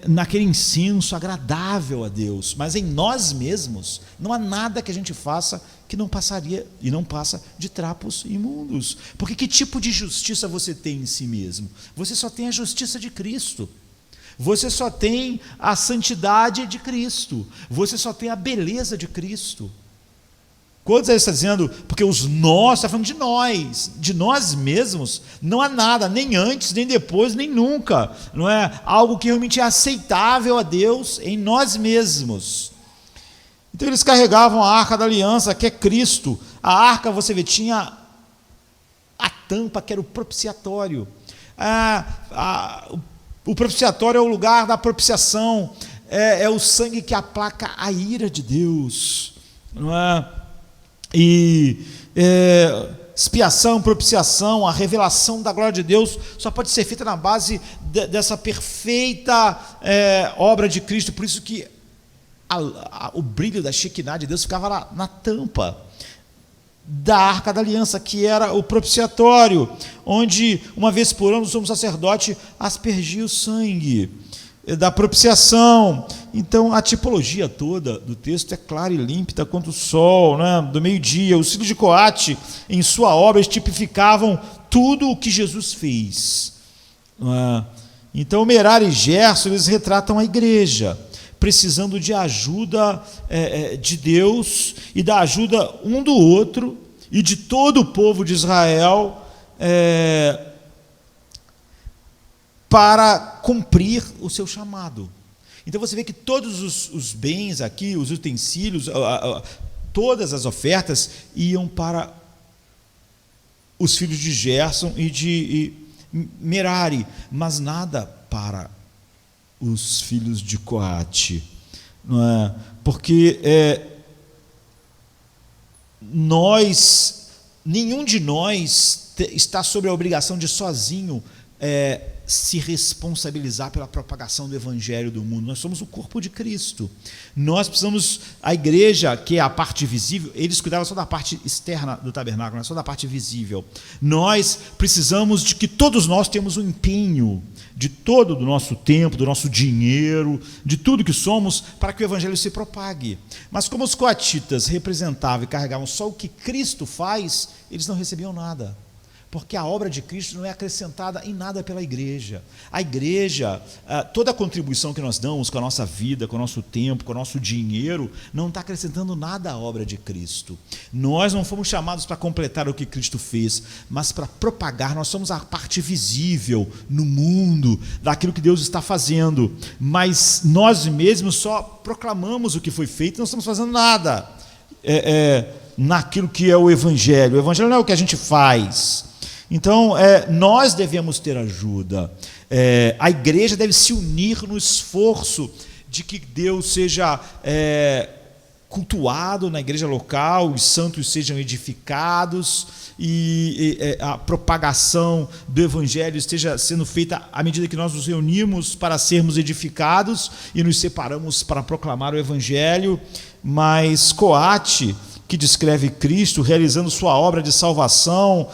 naquele incenso agradável a Deus, mas em nós mesmos não há nada que a gente faça que não passaria e não passa de trapos imundos. Porque que tipo de justiça você tem em si mesmo? Você só tem a justiça de Cristo, você só tem a santidade de Cristo, você só tem a beleza de Cristo. Quando ele está dizendo, porque está falando de nós mesmos, não há nada, nem antes, nem depois, nem nunca, não é algo que realmente é aceitável a Deus em nós mesmos. Então eles carregavam a arca da aliança, que é Cristo. A arca, você vê, tinha a tampa que era o propiciatório. O propiciatório é o lugar da propiciação, é o sangue que aplaca a ira de Deus, não é? E expiação, propiciação, a revelação da glória de Deus só pode ser feita na base dessa perfeita obra de Cristo. Por isso que o brilho da Shekinah de Deus ficava lá na tampa da Arca da Aliança, que era o propiciatório, onde uma vez por ano o sumo sacerdote aspergia o sangue da propiciação. Então a tipologia toda do texto é clara e límpida quanto o sol, né, do meio-dia. Os filhos de Coate, em sua obra, tipificavam tudo o que Jesus fez. Então Merari e Gerson, eles retratam a igreja, precisando de ajuda de Deus e da ajuda um do outro e de todo o povo de Israel para cumprir o seu chamado. Então você vê que todos os bens aqui, os utensílios, todas as ofertas iam para os filhos de Gerson e de Merari, mas nada para os filhos de Coate, não é? Porque nenhum de nós está sob a obrigação de sozinho se responsabilizar pela propagação do evangelho do mundo. Nós somos o corpo de Cristo. Nós precisamos, a igreja, que é a parte visível, eles cuidavam só da parte externa do tabernáculo, não é só da parte visível. Nós precisamos de que todos nós temos um empenho de todo o nosso tempo, do nosso dinheiro, de tudo que somos, para que o evangelho se propague. Mas como os coatitas representavam e carregavam só o que Cristo faz, eles não recebiam nada. Porque a obra de Cristo não é acrescentada em nada pela igreja. A igreja, toda a contribuição que nós damos com a nossa vida, com o nosso tempo, com o nosso dinheiro, não está acrescentando nada à obra de Cristo. Nós não fomos chamados para completar o que Cristo fez, mas para propagar. Nós somos a parte visível no mundo daquilo que Deus está fazendo. Mas nós mesmos só proclamamos o que foi feito, não estamos fazendo nada naquilo que é o evangelho. O evangelho não é o que a gente faz. Então, nós devemos ter ajuda. A igreja deve se unir no esforço de que Deus seja cultuado na igreja local, os santos sejam edificados e a propagação do evangelho esteja sendo feita à medida que nós nos reunimos para sermos edificados e nos separamos para proclamar o evangelho. Mas Coate, que descreve Cristo realizando sua obra de salvação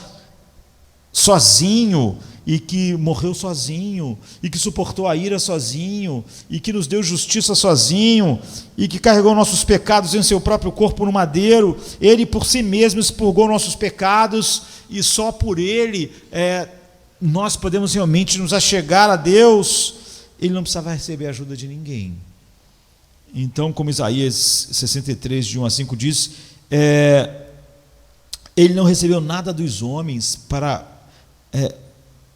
sozinho, e que morreu sozinho, e que suportou a ira sozinho, e que nos deu justiça sozinho, e que carregou nossos pecados em seu próprio corpo no madeiro. Ele por si mesmo expurgou nossos pecados, e só por ele nós podemos realmente nos achegar a Deus. Ele não precisava receber a ajuda de ninguém. Então, como Isaías 63, de 1 a 5 diz, ele não recebeu nada dos homens para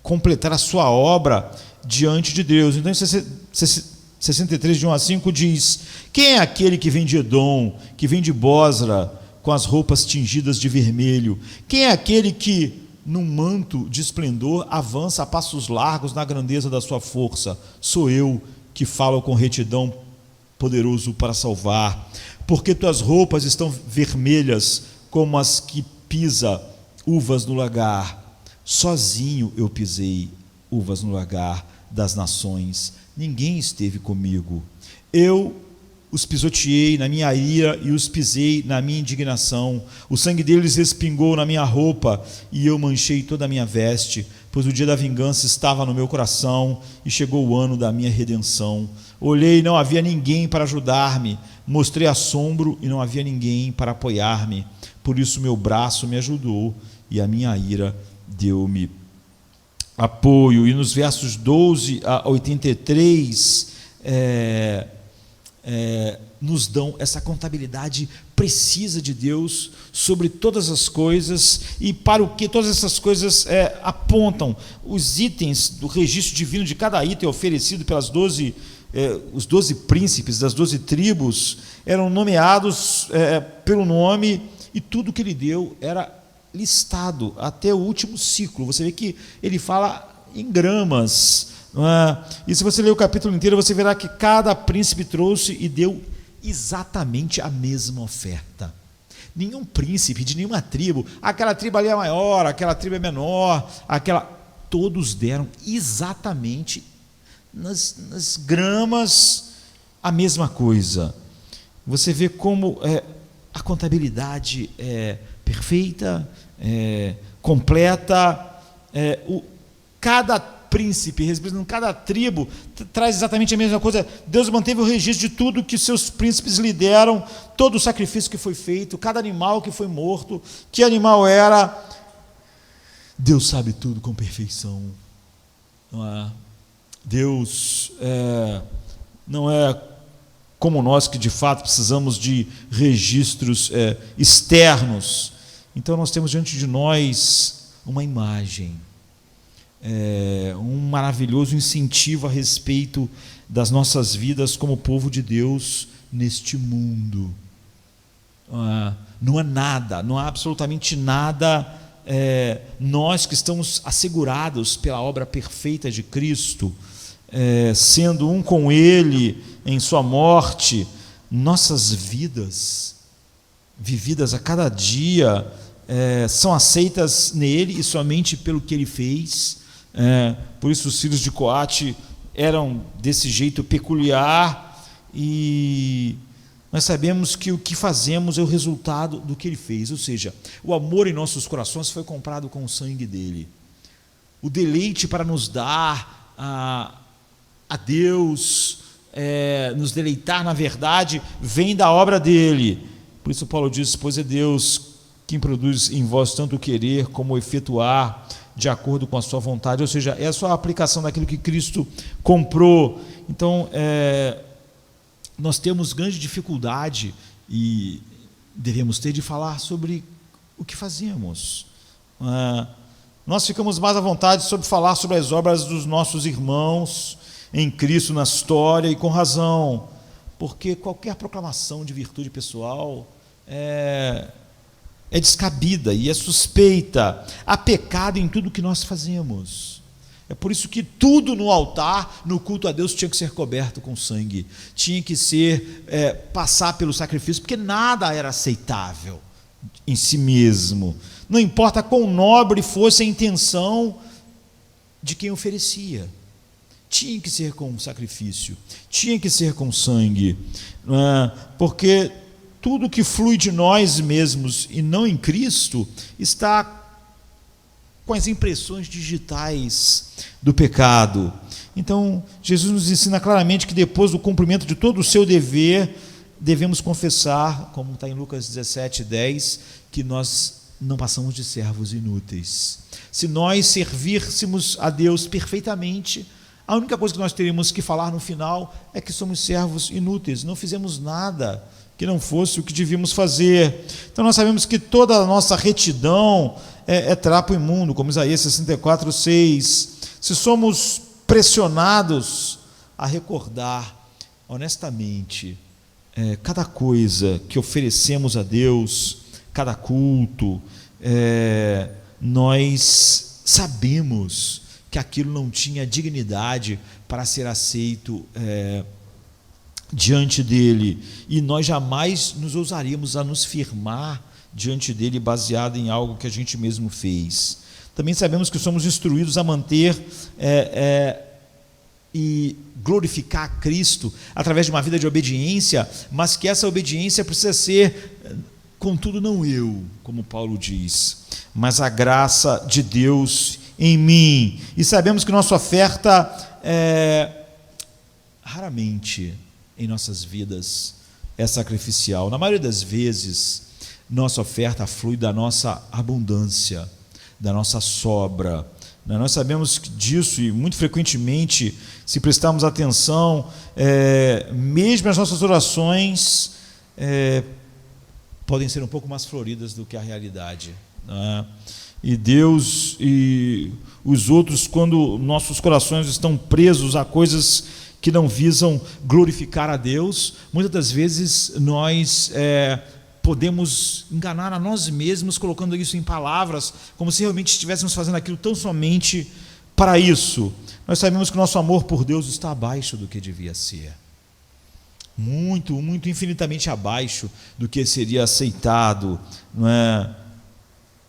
completar a sua obra diante de Deus. Então, em 63, de 1 a 5 diz: quem é aquele que vem de Edom, que vem de Bosra, com as roupas tingidas de vermelho? Quem é aquele que, num manto de esplendor, avança a passos largos na grandeza da sua força? Sou eu que falo com retidão, poderoso para salvar. Porque tuas roupas estão vermelhas como as que pisa uvas no lagar. Sozinho eu pisei uvas no lagar das nações, ninguém esteve comigo. Eu os pisoteei na minha ira e os pisei na minha indignação. O sangue deles respingou na minha roupa e eu manchei toda a minha veste, pois o dia da vingança estava no meu coração e chegou o ano da minha redenção. Olhei e não havia ninguém para ajudar-me, mostrei assombro e não havia ninguém para apoiar-me. Por isso meu braço me ajudou e a minha ira deu-me apoio. E nos versos 12 a 83 nos dão essa contabilidade precisa de Deus sobre todas as coisas e para o que todas essas coisas apontam. Os itens do registro divino de cada item oferecido pelas os 12 príncipes das 12 tribos eram nomeados pelo nome, e tudo que ele deu era listado até o último ciclo. Você vê que ele fala em gramas. Não é? E se você ler o capítulo inteiro, você verá que cada príncipe trouxe e deu exatamente a mesma oferta. Nenhum príncipe de nenhuma tribo, aquela tribo ali é maior, aquela tribo é menor, todos deram exatamente nas gramas a mesma coisa. Você vê como a contabilidade é perfeita, completa, cada príncipe, representando cada tribo, traz exatamente a mesma coisa. Deus manteve o registro de tudo que seus príncipes lhe deram, todo o sacrifício que foi feito, cada animal que foi morto, que animal era. Deus sabe tudo com perfeição. Não é? Deus não é como nós, que de fato precisamos de registros externos. Então nós temos diante de nós uma imagem, um maravilhoso incentivo a respeito das nossas vidas como povo de Deus neste mundo. Não há nada, não há absolutamente nada, nós que estamos assegurados pela obra perfeita de Cristo, sendo um com Ele em sua morte, nossas vidas vividas a cada dia são aceitas nele e somente pelo que Ele fez. Por isso os filhos de Coate eram desse jeito peculiar, e nós sabemos que o que fazemos é o resultado do que Ele fez, ou seja, o amor em nossos corações foi comprado com o sangue dEle. O deleite para nos dar a Deus, nos deleitar na verdade, vem da obra dEle. Por isso Paulo diz: pois é Deus quem produz em vós tanto o querer como o efetuar de acordo com a sua vontade, ou seja, é a sua aplicação daquilo que Cristo comprou. Então, nós temos grande dificuldade, e devemos ter, de falar sobre o que fazemos. Nós ficamos mais à vontade sobre falar sobre as obras dos nossos irmãos em Cristo na história, e com razão, porque qualquer proclamação de virtude pessoal é descabida e é suspeita. Há pecado em tudo que nós fazemos. É por isso que tudo no altar, no culto a Deus, tinha que ser coberto com sangue, tinha que ser passar pelo sacrifício, porque nada era aceitável em si mesmo, não importa quão nobre fosse a intenção de quem oferecia, tinha que ser com sacrifício, tinha que ser com sangue, porque tudo que flui de nós mesmos e não em Cristo está com as impressões digitais do pecado. Então, Jesus nos ensina claramente que depois do cumprimento de todo o seu dever, devemos confessar, como está em Lucas 17:10, que nós não passamos de servos inúteis. Se nós servíssemos a Deus perfeitamente, a única coisa que nós teríamos que falar no final é que somos servos inúteis, não fizemos nada que não fosse o que devíamos fazer. Então nós sabemos que toda a nossa retidão é trapo imundo, como Isaías 64:6. Se somos pressionados a recordar honestamente cada coisa que oferecemos a Deus, cada culto, nós sabemos que aquilo não tinha dignidade para ser aceito diante dele, e nós jamais nos ousaríamos a nos firmar diante dele baseado em algo que a gente mesmo fez. Também sabemos que somos instruídos a manter e glorificar a Cristo através de uma vida de obediência, mas que essa obediência precisa ser, contudo, não eu, como Paulo diz, mas a graça de Deus em mim. E sabemos que nossa oferta raramente em nossas vidas é sacrificial. Na maioria das vezes, nossa oferta flui da nossa abundância, da nossa sobra. Nós sabemos disso, e muito frequentemente, se prestarmos atenção, mesmo as nossas orações podem ser um pouco mais floridas do que a realidade, né? E Deus e os outros, quando nossos corações estão presos a coisas que não visam glorificar a Deus, muitas das vezes nós podemos enganar a nós mesmos colocando isso em palavras, como se realmente estivéssemos fazendo aquilo tão somente para isso. Nós sabemos que o nosso amor por Deus está abaixo do que devia ser. Muito, muito infinitamente abaixo do que seria aceitado, não é,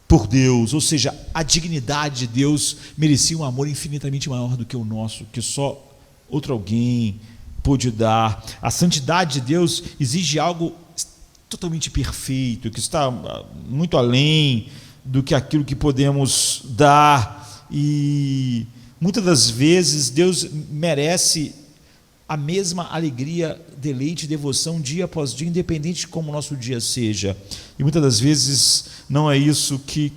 por Deus. Ou seja, a dignidade de Deus merecia um amor infinitamente maior do que o nosso, que só outro alguém pôde dar. A santidade de Deus exige algo totalmente perfeito, que está muito além do que aquilo que podemos dar, e muitas das vezes Deus merece a mesma alegria, deleite e devoção dia após dia, independente de como o nosso dia seja. E muitas das vezes não é isso que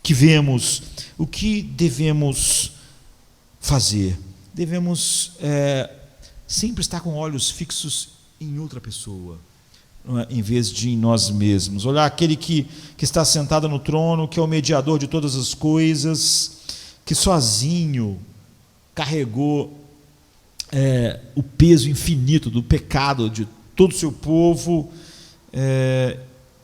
vemos. O que devemos fazer? Devemos sempre estar com olhos fixos em outra pessoa, em vez de em nós mesmos. Olhar aquele que está sentado no trono, que é o mediador de todas as coisas, que sozinho carregou o peso infinito do pecado de todo o seu povo,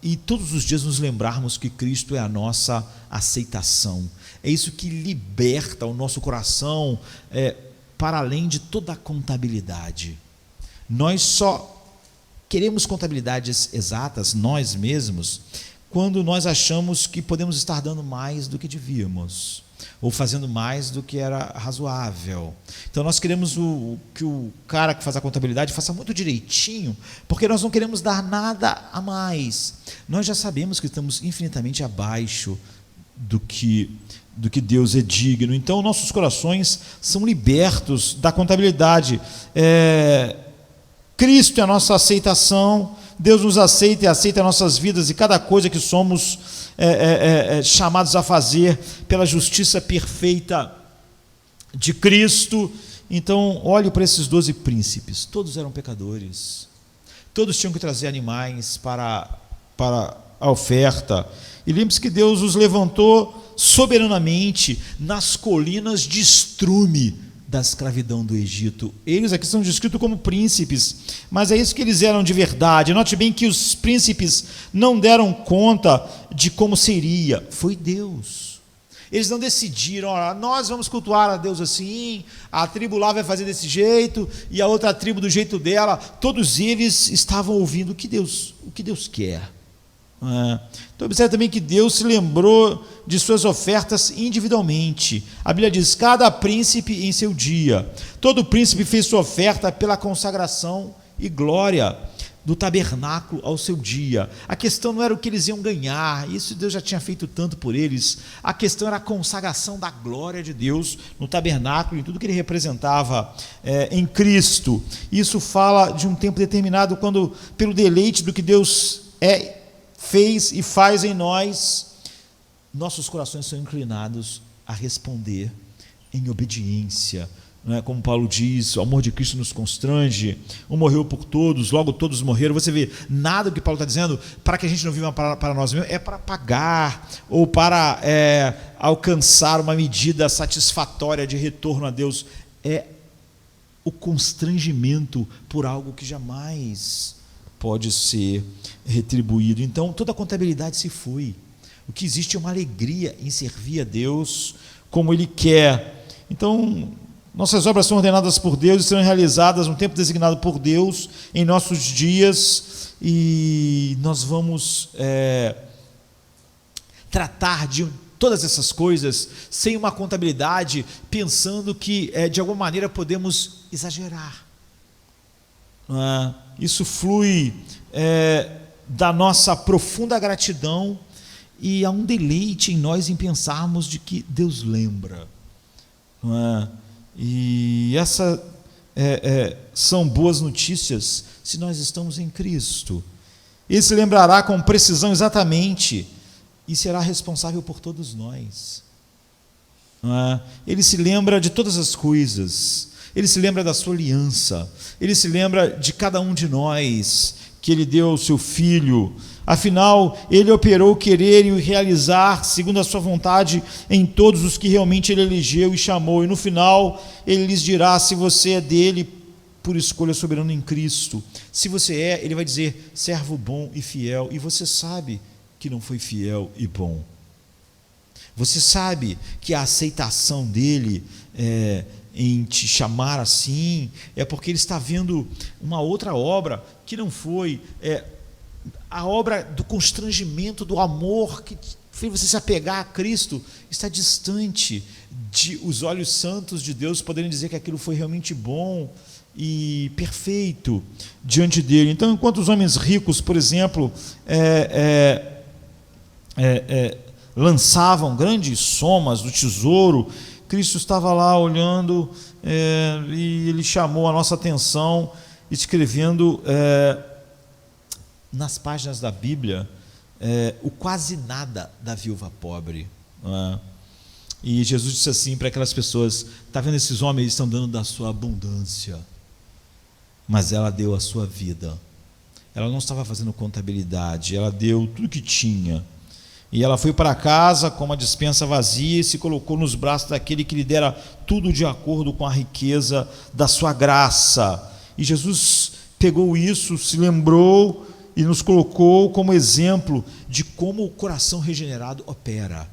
e todos os dias nos lembrarmos que Cristo é a nossa aceitação. É isso que liberta o nosso coração para além de toda a contabilidade. Nós só queremos contabilidades exatas, nós mesmos, quando nós achamos que podemos estar dando mais do que devíamos, ou fazendo mais do que era razoável. Então nós queremos que o cara que faz a contabilidade faça muito direitinho, porque nós não queremos dar nada a mais. Nós já sabemos que estamos infinitamente abaixo do que Deus é digno. Então nossos corações são libertos da contabilidade. Cristo é a nossa aceitação, Deus nos aceita e aceita nossas vidas e cada coisa que somos chamados a fazer pela justiça perfeita de Cristo. Então, olhe para esses 12 príncipes, todos eram pecadores, todos tinham que trazer animais para a oferta, e lembre-se que Deus os levantou soberanamente nas colinas de estrume da escravidão do Egito. Eles aqui são descritos como príncipes, mas é isso que eles eram de verdade. Note bem que os príncipes não deram conta de como seria, foi Deus. Eles não decidiram, nós vamos cultuar a Deus assim, a tribo lá vai fazer desse jeito, e a outra tribo do jeito dela. Todos eles estavam ouvindo o que Deus quer. Então observe também que Deus se lembrou de suas ofertas individualmente. A Bíblia diz: cada príncipe em seu dia. Todo príncipe fez sua oferta pela consagração e glória do tabernáculo ao seu dia. A questão não era o que eles iam ganhar, isso Deus já tinha feito tanto por eles. A questão era a consagração da glória de Deus no tabernáculo e tudo que ele representava em Cristo. Isso fala de um tempo determinado, quando, pelo deleite do que Deus fez e faz em nós, nossos corações são inclinados a responder em obediência. Não é? Como Paulo diz, o amor de Cristo nos constrange, um morreu por todos, logo todos morreram. Você vê, nada do que Paulo está dizendo para que a gente não viva para nós mesmos, é para pagar ou para alcançar uma medida satisfatória de retorno a Deus. É o constrangimento por algo que jamais pode ser retribuído. Então toda a contabilidade se foi. O que existe é uma alegria em servir a Deus como Ele quer. Então nossas obras são ordenadas por Deus e serão realizadas no tempo designado por Deus em nossos dias, e nós vamos tratar de todas essas coisas sem uma contabilidade, pensando que de alguma maneira podemos exagerar. Isso flui da nossa profunda gratidão, e há um deleite em nós em pensarmos de que Deus lembra. E essa são boas notícias se nós estamos em Cristo. Ele se lembrará com precisão exatamente e será responsável por todos nós. Ele se lembra de todas as coisas. Ele se lembra da sua aliança. Ele se lembra de cada um de nós, que Ele deu o seu Filho. Afinal, Ele operou o querer e o realizar segundo a sua vontade em todos os que realmente Ele elegeu e chamou. E no final, Ele lhes dirá se você é dele por escolha soberana em Cristo. Se você é, ele vai dizer, servo bom e fiel, e você sabe que não foi fiel e bom. Você sabe que a aceitação dele em te chamar assim é porque ele está vendo uma outra obra que não foi a obra do constrangimento, do amor que fez você se apegar a Cristo, está distante de os olhos santos de Deus poderem dizer que aquilo foi realmente bom e perfeito diante dele. Então, enquanto os homens ricos, por exemplo, lançavam grandes somas do tesouro, Cristo estava lá olhando e ele chamou a nossa atenção, escrevendo nas páginas da Bíblia o quase nada da viúva pobre. Não é? E Jesus disse assim para aquelas pessoas: está vendo esses homens, eles estão dando da sua abundância, mas ela deu a sua vida. Ela não estava fazendo contabilidade, ela deu tudo que tinha. E ela foi para casa com uma despensa vazia e se colocou nos braços daquele que lhe dera tudo de acordo com a riqueza da sua graça. E Jesus pegou isso, se lembrou e nos colocou como exemplo de como o coração regenerado opera.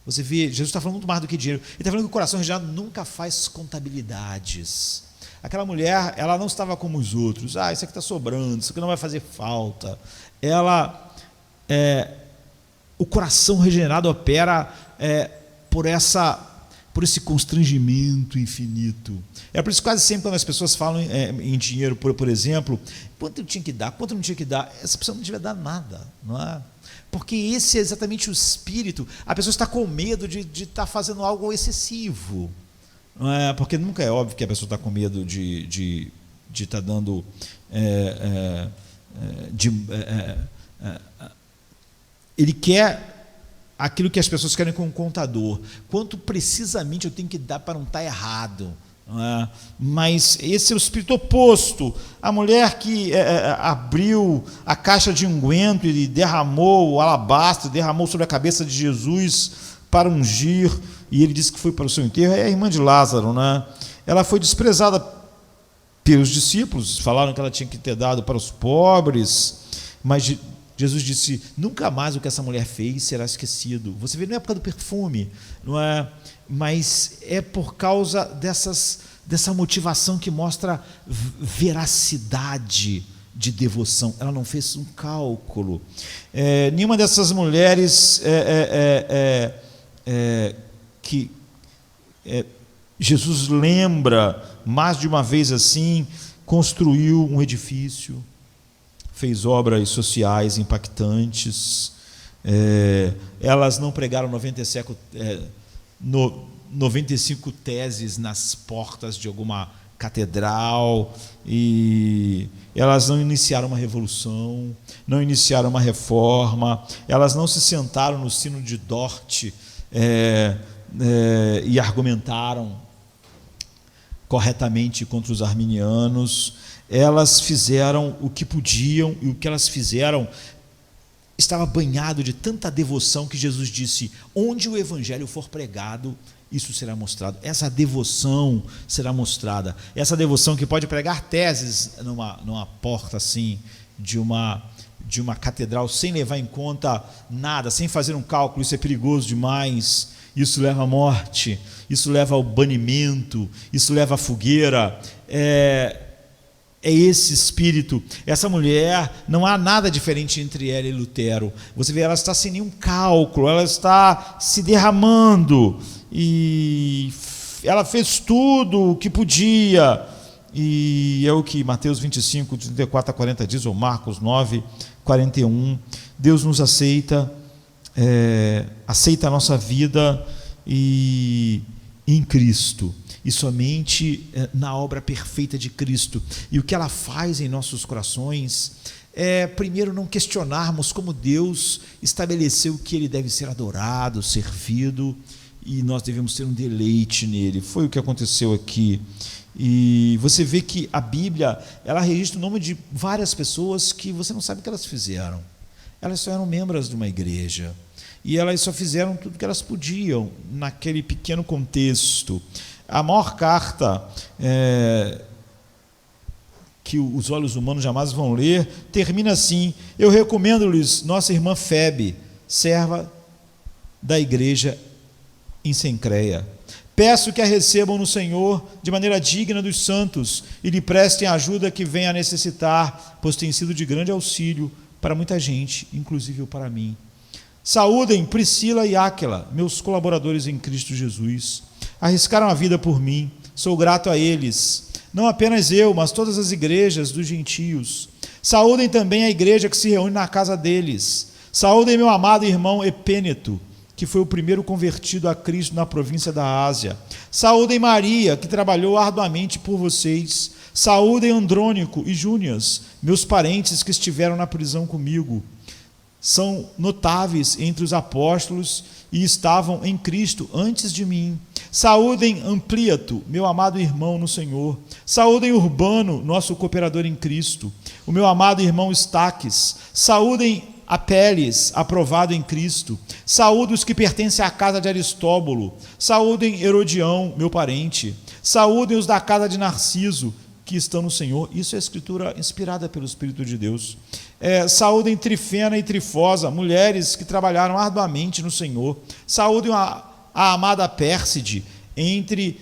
Você vê, Jesus está falando muito mais do que dinheiro. Ele está falando que o coração regenerado nunca faz contabilidades. Aquela mulher, ela não estava como os outros. Isso aqui está sobrando, isso aqui não vai fazer falta. O coração regenerado opera por esse constrangimento infinito. É por isso que quase sempre quando as pessoas falam em dinheiro, por exemplo, quanto eu tinha que dar, quanto eu não tinha que dar, essa pessoa não devia dar nada, não é? Porque esse é exatamente o espírito. A pessoa está com medo de estar fazendo algo excessivo, não é? Porque nunca é óbvio que a pessoa está com medo de estar dando ele quer aquilo que as pessoas querem com o contador. Quanto precisamente eu tenho que dar para não estar errado? Não é? Mas esse é o espírito oposto. A mulher que abriu a caixa de unguento e derramou o alabastro, derramou sobre a cabeça de Jesus para ungir, e ele disse que foi para o seu enterro, é a irmã de Lázaro, né? Ela foi desprezada pelos discípulos, falaram que ela tinha que ter dado para os pobres, mas Jesus disse: nunca mais o que essa mulher fez será esquecido. Você vê, não é por causa do perfume, não é? Mas é por causa dessa motivação que mostra veracidade de devoção. Ela não fez um cálculo. Nenhuma dessas mulheres que Jesus lembra mais de uma vez assim, construiu um edifício, fez obras sociais impactantes, elas não pregaram 95 teses nas portas de alguma catedral, e elas não iniciaram uma revolução, não iniciaram uma reforma, elas não se sentaram no sino de Dort e argumentaram corretamente contra os arminianos. Elas fizeram o que podiam, e o que elas fizeram estava banhado de tanta devoção que Jesus disse: onde o evangelho for pregado, isso será mostrado. Essa devoção será mostrada. Essa devoção que pode pregar teses numa porta assim de uma catedral, sem levar em conta nada, sem fazer um cálculo. Isso é perigoso demais, isso leva à morte, isso leva ao banimento, isso leva à fogueira. É esse espírito. Essa mulher, não há nada diferente entre ela e Lutero. Você vê, ela está sem nenhum cálculo, ela está se derramando, e ela fez tudo o que podia, e é o que Mateus 25, 34 a 40 diz, ou Marcos 9, 41. Deus nos aceita, aceita a nossa vida em Cristo, e somente na obra perfeita de Cristo. E o que ela faz em nossos corações é, primeiro, não questionarmos como Deus estabeleceu que Ele deve ser adorado, servido, e nós devemos ter um deleite nele. Foi o que aconteceu aqui. E você vê que a Bíblia, ela registra o nome de várias pessoas que você não sabe o que elas fizeram. Elas só eram membros de uma igreja, e elas só fizeram tudo o que elas podiam naquele pequeno contexto. A maior carta que os olhos humanos jamais vão ler, termina assim: eu recomendo-lhes nossa irmã Febe, serva da igreja em Cencreia. Peço que a recebam no Senhor de maneira digna dos santos e lhe prestem a ajuda que venha a necessitar, pois tem sido de grande auxílio para muita gente, inclusive para mim. Saúdem Priscila e Áquila, meus colaboradores em Cristo Jesus. Arriscaram a vida por mim, sou grato a eles. Não apenas eu, mas todas as igrejas dos gentios. Saúdem também a igreja que se reúne na casa deles. Saúdem meu amado irmão Epêneto, que foi o primeiro convertido a Cristo na província da Ásia. Saúdem Maria, que trabalhou arduamente por vocês. Saúdem Andrônico e Júnias, meus parentes que estiveram na prisão comigo. São notáveis entre os apóstolos e estavam em Cristo antes de mim. Saúdem Ampliato, meu amado irmão no Senhor. Saúdem Urbano, nosso cooperador em Cristo. O meu amado irmão Estaques. Saúdem Apeles, aprovado em Cristo. Saúde os que pertencem à casa de Aristóbulo. Saúdem Herodião, meu parente. Saúdem os da casa de Narciso, que estão no Senhor. Isso é a escritura inspirada pelo Espírito de Deus. Saúdem Trifena e Trifosa, mulheres que trabalharam arduamente no Senhor. Saúdem a amada Pérside, entre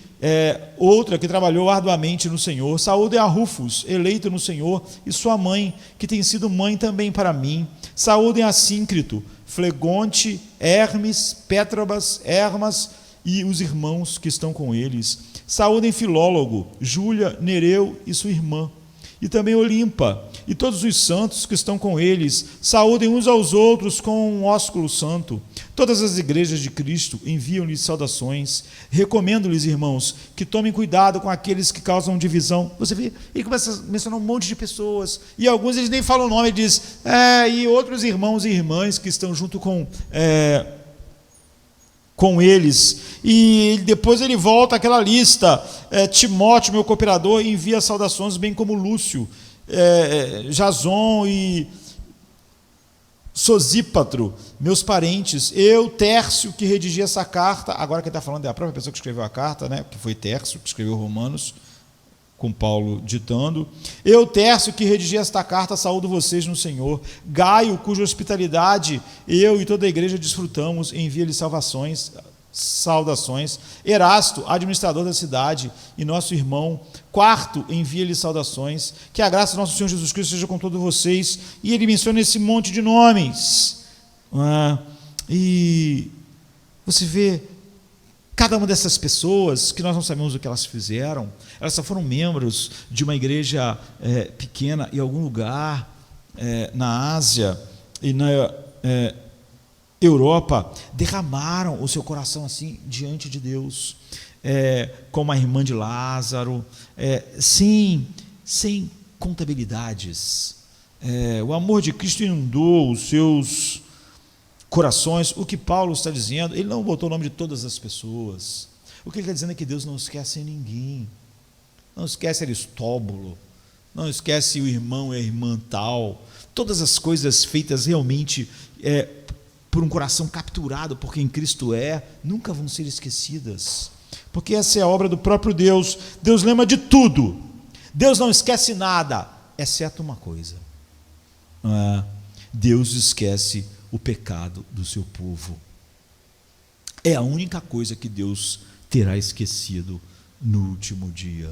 outra que trabalhou arduamente no Senhor. Saúdem a Rufus, eleito no Senhor, e sua mãe, que tem sido mãe também para mim. Saúdem a Síncrito, Flegonte, Hermes, Pétrobas, Hermas e os irmãos que estão com eles. Saúdem Filólogo, Júlia, Nereu e sua irmã. E também Olimpa, e todos os santos que estão com eles. Saúdem uns aos outros com um ósculo santo. Todas as igrejas de Cristo enviam-lhes saudações. Recomendo-lhes, irmãos, que tomem cuidado com aqueles que causam divisão. Você vê, ele começa a mencionar um monte de pessoas, e alguns eles nem falam o nome, ele diz, e outros irmãos e irmãs que estão junto com eles, e depois ele volta àquela lista. Timóteo, meu cooperador, envia saudações, bem como Lúcio, Jason e Sosípatro, meus parentes. Eu, Tércio, que redigi essa carta, agora que ele está falando é a própria pessoa que escreveu a carta, né, que foi Tércio, que escreveu Romanos, com Paulo ditando. Eu, Tércio, que redigi esta carta, saúdo vocês no Senhor. Gaio, cuja hospitalidade eu e toda a igreja desfrutamos, envia-lhe saudações. Erasto, administrador da cidade, e nosso irmão. Quarto, envia-lhe saudações. Que a graça do nosso Senhor Jesus Cristo seja com todos vocês. E ele menciona esse monte de nomes. E você vê cada uma dessas pessoas, que nós não sabemos o que elas fizeram, elas só foram membros de uma igreja pequena em algum lugar na Ásia e na Europa, derramaram o seu coração assim diante de Deus, como a irmã de Lázaro, sem contabilidades. O amor de Cristo inundou os seus corações. O que Paulo está dizendo, ele não botou o nome de todas as pessoas. O que ele está dizendo é que Deus não esquece ninguém. Não esquece Aristóbulo, não esquece o irmão e a irmã tal. Todas as coisas feitas realmente por um coração capturado por quem Cristo nunca vão ser esquecidas, porque essa é a obra do próprio Deus. Deus lembra de tudo. Deus não esquece nada, exceto uma coisa. Deus esquece o pecado do seu povo. É a única coisa que Deus terá esquecido no último dia.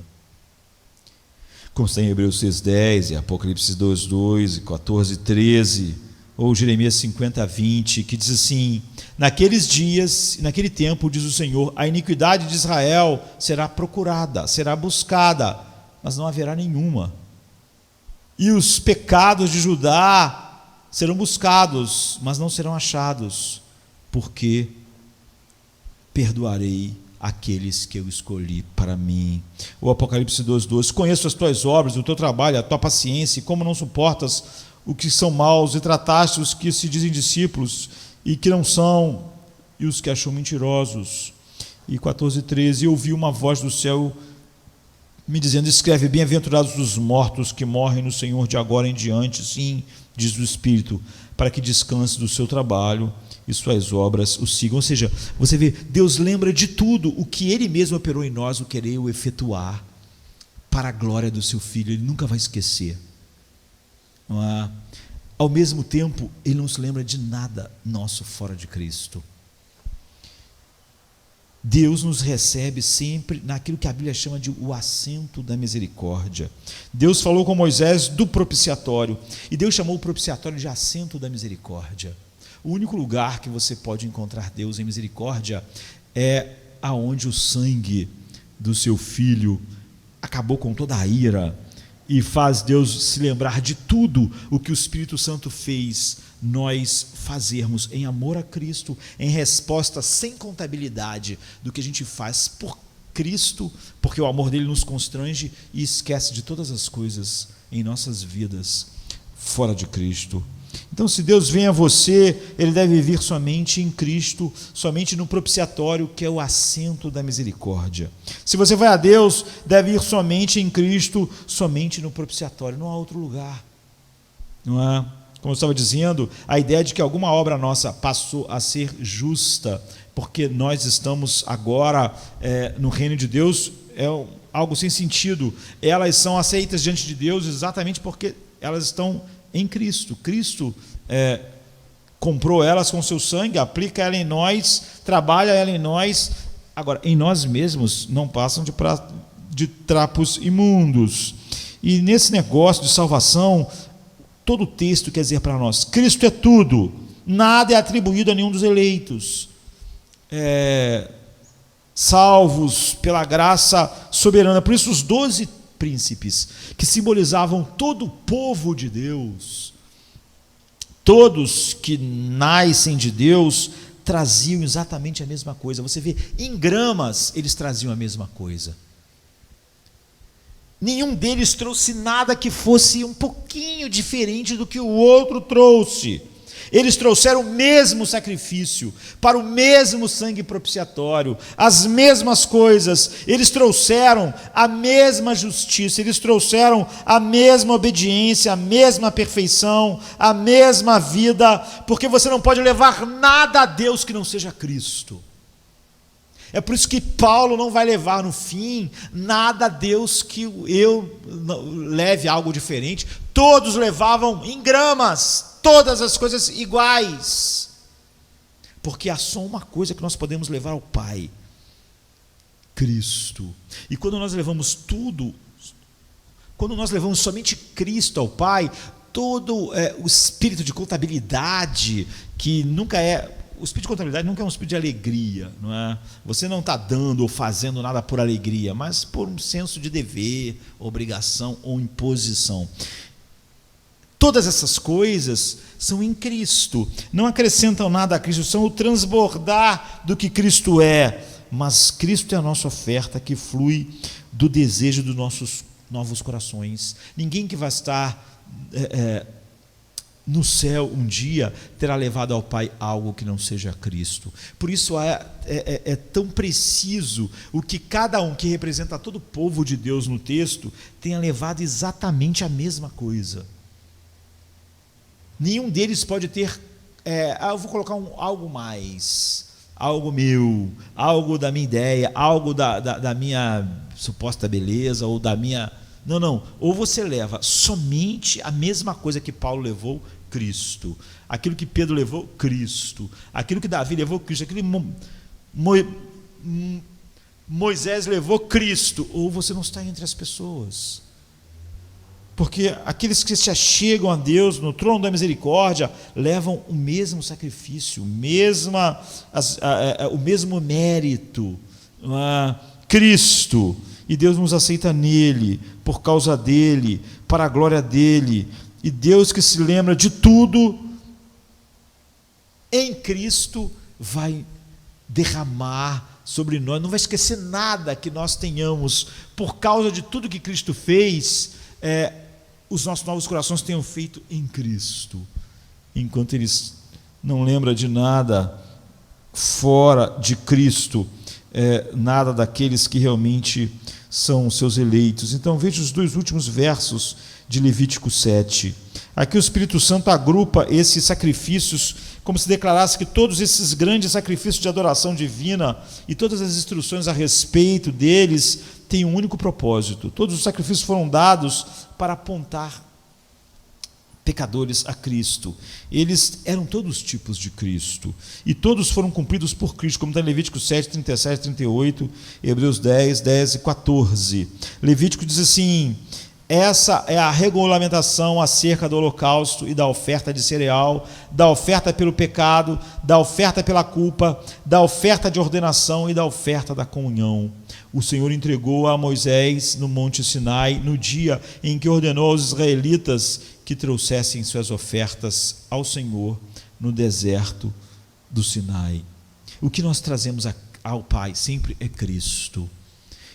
Como está em Hebreus 6:10, Apocalipse 2:2, 14:13, ou Jeremias 50:20, que diz assim: naqueles dias, naquele tempo, diz o Senhor, a iniquidade de Israel será procurada, será buscada, mas não haverá nenhuma. E os pecados de Judá serão buscados, mas não serão achados, porque perdoarei aqueles que eu escolhi para mim. O Apocalipse 2:12, conheço as tuas obras, o teu trabalho, a tua paciência, e como não suportas os que são maus, e trataste os que se dizem discípulos, e que não são, e os que acham mentirosos. E 14:13, eu ouvi uma voz do céu me dizendo, escreve, bem-aventurados os mortos que morrem no Senhor de agora em diante, sim, diz o Espírito, para que descanse do seu trabalho e suas obras o sigam. Ou seja, você vê, Deus lembra de tudo o que Ele mesmo operou em nós, o querer efetuar, para a glória do seu Filho. Ele nunca vai esquecer. Não é? Ao mesmo tempo, Ele não se lembra de nada nosso fora de Cristo. Deus nos recebe sempre naquilo que a Bíblia chama de o assento da misericórdia. Deus falou com Moisés do propiciatório, e Deus chamou o propiciatório de assento da misericórdia. O único lugar que você pode encontrar Deus em misericórdia é aonde o sangue do seu Filho acabou com toda a ira e faz Deus se lembrar de tudo o que o Espírito Santo fez nós fazermos em amor a Cristo, em resposta sem contabilidade do que a gente faz por Cristo, porque o amor dele nos constrange e esquece de todas as coisas em nossas vidas fora de Cristo. Então, se Deus vem a você, Ele deve vir somente em Cristo, somente no propiciatório, que é o assento da misericórdia. Se você vai a Deus, deve ir somente em Cristo, somente no propiciatório, não há outro lugar. Não é? Como eu estava dizendo, a ideia de que alguma obra nossa passou a ser justa, porque nós estamos agora no reino de Deus, é algo sem sentido. Elas são aceitas diante de Deus exatamente porque elas estão em Cristo. Cristo comprou elas com seu sangue, aplica ela em nós, trabalha ela em nós. Agora, em nós mesmos não passam de trapos imundos. E nesse negócio de salvação, todo o texto quer dizer para nós: Cristo é tudo, nada é atribuído a nenhum dos eleitos, salvos pela graça soberana. Por isso os 12 príncipes, que simbolizavam todo o povo de Deus, todos que nascem de Deus, traziam exatamente a mesma coisa. Você vê, em gramas eles traziam a mesma coisa. Nenhum deles trouxe nada que fosse um pouquinho diferente do que o outro trouxe. Eles trouxeram o mesmo sacrifício, para o mesmo sangue propiciatório, as mesmas coisas. Eles trouxeram a mesma justiça, eles trouxeram a mesma obediência, a mesma perfeição, a mesma vida, porque você não pode levar nada a Deus que não seja Cristo. É por isso que Paulo não vai levar no fim nada a Deus que eu leve algo diferente. Todos levavam em gramas, todas as coisas iguais, porque há só uma coisa que nós podemos levar ao Pai: Cristo. E quando nós levamos tudo, quando nós levamos somente Cristo ao Pai, todo o espírito de contabilidade, que nunca é... O espírito de contabilidade nunca é um espírito de alegria, não é? Você não está dando ou fazendo nada por alegria, mas por um senso de dever, obrigação ou imposição. Todas essas coisas são em Cristo, não acrescentam nada a Cristo, são o transbordar do que Cristo é, mas Cristo é a nossa oferta que flui do desejo dos nossos novos corações. Ninguém que vai estar no céu um dia terá levado ao Pai algo que não seja Cristo. Por isso é tão preciso o que cada um que representa todo o povo de Deus no texto tenha levado exatamente a mesma coisa. Nenhum deles pode ter eu vou colocar algo mais, algo meu, algo da minha ideia, algo da minha suposta beleza ou da minha... Não, ou você leva somente a mesma coisa que Paulo levou, Cristo. Aquilo que Pedro levou, Cristo. Aquilo que Davi levou, Cristo. Aquilo que Moisés levou, Cristo. Ou você não está entre as pessoas. Porque aqueles que se achegam a Deus no trono da misericórdia levam o mesmo sacrifício, o mesmo mérito, Cristo. E Deus nos aceita nele, por causa dele, para a glória dele. E Deus, que se lembra de tudo, em Cristo vai derramar sobre nós, não vai esquecer nada que nós tenhamos, por causa de tudo que Cristo fez. Os nossos novos corações tenham feito em Cristo, enquanto eles não lembram de nada fora de Cristo, nada daqueles que realmente são seus eleitos. Então veja os 2 últimos versos de Levítico 7. Aqui o Espírito Santo agrupa esses sacrifícios como se declarasse que todos esses grandes sacrifícios de adoração divina e todas as instruções a respeito deles têm um único propósito. Todos os sacrifícios foram dados para apontar pecadores a Cristo. Eles eram todos tipos de Cristo e todos foram cumpridos por Cristo, como está em Levítico 7, 37, 38, Hebreus 10, 10 e 14. Levítico diz assim: essa é a regulamentação acerca do holocausto e da oferta de cereal, da oferta pelo pecado, da oferta pela culpa, da oferta de ordenação e da oferta da comunhão. O Senhor entregou a Moisés no monte Sinai, no dia em que ordenou aos israelitas que trouxessem suas ofertas ao Senhor no deserto do Sinai. O que nós trazemos ao Pai sempre é Cristo.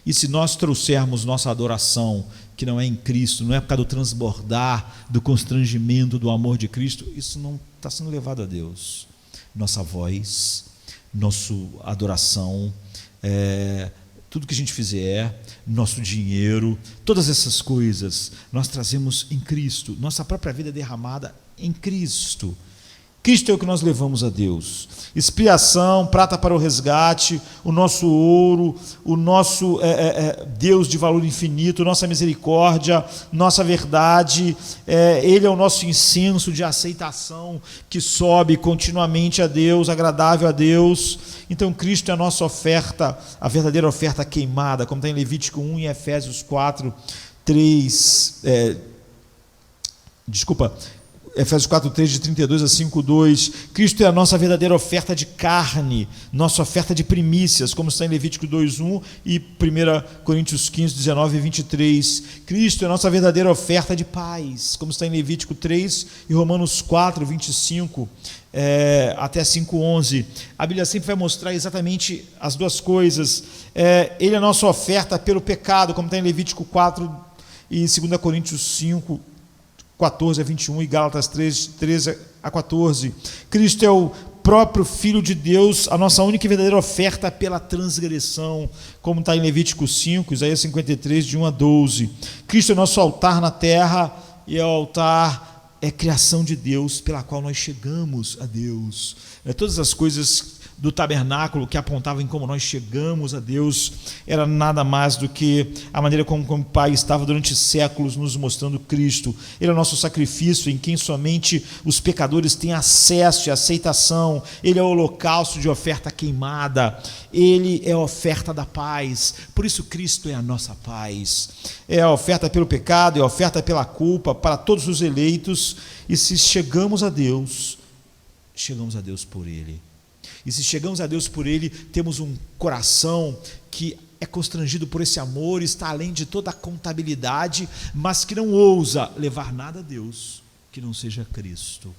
E se nós trouxermos nossa adoração, que não é em Cristo, não é por causa do transbordar, do constrangimento, do amor de Cristo, isso não está sendo levado a Deus. Nossa voz, nossa adoração, tudo que a gente fizer, nosso dinheiro, todas essas coisas, nós trazemos em Cristo. Nossa própria vida é derramada em Cristo. Cristo é o que nós levamos a Deus. Expiação, prata para o resgate, o nosso ouro, o nosso Deus de valor infinito, nossa misericórdia, nossa verdade, Ele é o nosso incenso de aceitação que sobe continuamente a Deus, agradável a Deus. Então Cristo é a nossa oferta, a verdadeira oferta queimada, como está em Levítico 1 e Efésios 4, 3, Efésios 4, 3, de 32 a 5, 2. Cristo é a nossa verdadeira oferta de carne, nossa oferta de primícias, como está em Levítico 2, 1 e 1 Coríntios 15, 19 e 23. Cristo é a nossa verdadeira oferta de paz, como está em Levítico 3 e Romanos 4, 25 até 5, 11. A Bíblia sempre vai mostrar exatamente as duas coisas. Ele é a nossa oferta pelo pecado, como está em Levítico 4 e 2 Coríntios 5, 14 a 21 e Gálatas 3, 13 a 14. Cristo é o próprio Filho de Deus, a nossa única e verdadeira oferta pela transgressão, como está em Levítico 5, Isaías 53, de 1 a 12. Cristo é nosso altar na terra, e o altar é criação de Deus, pela qual nós chegamos a Deus. Todas as coisas do tabernáculo que apontavam em como nós chegamos a Deus era nada mais do que a maneira como o Pai estava durante séculos nos mostrando Cristo. Ele é o nosso sacrifício em quem somente os pecadores têm acesso e aceitação. Ele é o holocausto de oferta queimada. Ele é a oferta da paz. Por isso Cristo é a nossa paz. É a oferta pelo pecado, é a oferta pela culpa para todos os eleitos. E se chegamos a Deus por Ele. E se chegamos a Deus por Ele, temos um coração que é constrangido por esse amor, está além de toda a contabilidade, mas que não ousa levar nada a Deus que não seja Cristo.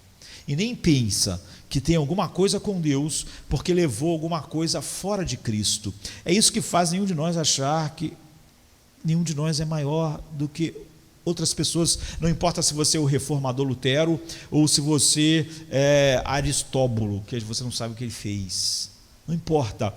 E nem pensa que tem alguma coisa com Deus porque levou alguma coisa fora de Cristo. É isso que faz nenhum de nós achar que nenhum de nós é maior do que outras pessoas. Não importa se você é o reformador Lutero ou se você é Aristóbulo, que você não sabe o que ele fez. Não importa.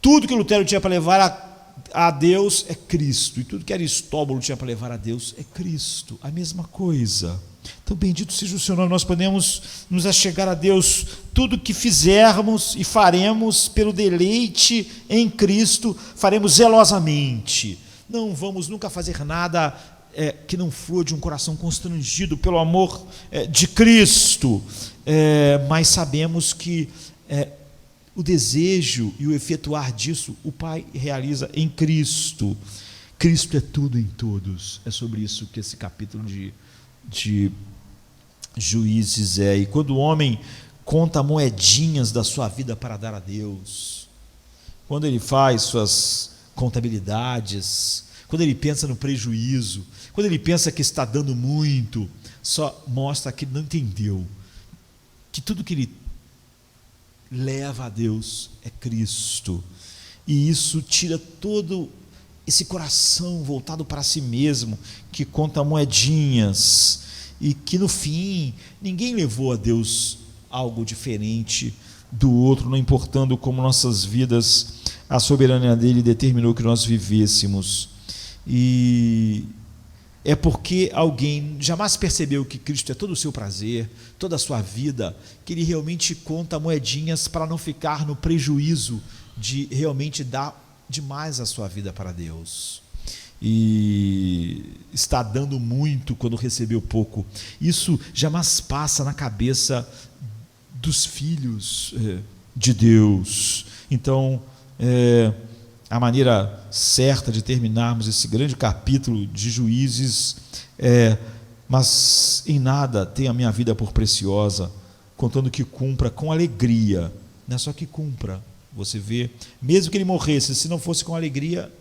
Tudo que Lutero tinha para levar a Deus é Cristo, e tudo que Aristóbulo tinha para levar a Deus é Cristo, a mesma coisa. Então bendito seja o seu nome. Nós podemos nos achegar a Deus, tudo que fizermos e faremos pelo deleite em Cristo, faremos zelosamente. Não vamos nunca fazer nada que não flua de um coração constrangido pelo amor de Cristo, mas sabemos que o desejo e o efetuar disso o Pai realiza em Cristo. Cristo é tudo em todos. É sobre isso que esse capítulo de Juízes é. E quando o homem conta moedinhas da sua vida para dar a Deus, quando ele faz suas contabilidades, quando ele pensa no prejuízo, quando ele pensa que está dando muito, só mostra que não entendeu que tudo que ele leva a Deus é Cristo. E isso tira todo esse coração voltado para si mesmo, que conta moedinhas, e que no fim ninguém levou a Deus algo diferente do outro, não importando como nossas vidas, a soberania dele determinou que nós vivêssemos. E é porque alguém jamais percebeu que Cristo é todo o seu prazer, toda a sua vida, que ele realmente conta moedinhas para não ficar no prejuízo de realmente dar demais a sua vida para Deus. E está dando muito quando recebeu pouco. Isso jamais passa na cabeça dos filhos de Deus. Então, a maneira certa de terminarmos esse grande capítulo de Juízes mas em nada tenho a minha vida por preciosa, contando que cumpra com alegria. Não é só que cumpra, você vê, mesmo que ele morresse, se não fosse com alegria,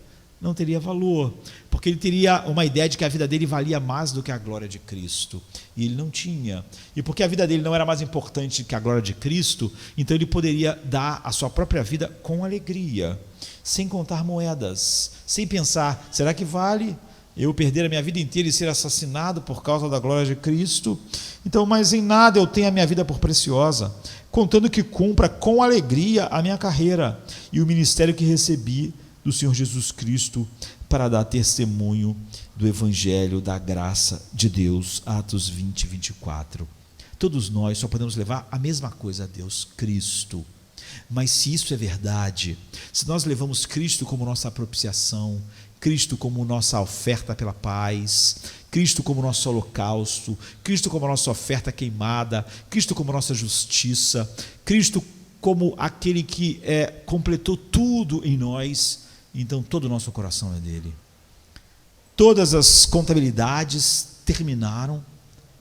não teria valor, porque ele teria uma ideia de que a vida dele valia mais do que a glória de Cristo, e ele não tinha, e porque a vida dele não era mais importante que a glória de Cristo, então ele poderia dar a sua própria vida com alegria, sem contar moedas, sem pensar, será que vale eu perder a minha vida inteira e ser assassinado por causa da glória de Cristo? Então, mas em nada eu tenho a minha vida por preciosa, contando que cumpra com alegria a minha carreira e o ministério que recebi do Senhor Jesus Cristo para dar testemunho do Evangelho da graça de Deus. Atos 20, 24. Todos nós só podemos levar a mesma coisa a Deus, Cristo. Mas se isso é verdade, se nós levamos Cristo como nossa propiciação, Cristo como nossa oferta pela paz, Cristo como nosso holocausto, Cristo como nossa oferta queimada, Cristo como nossa justiça, Cristo como aquele que completou tudo em nós, então todo o nosso coração é dele. Todas as contabilidades terminaram,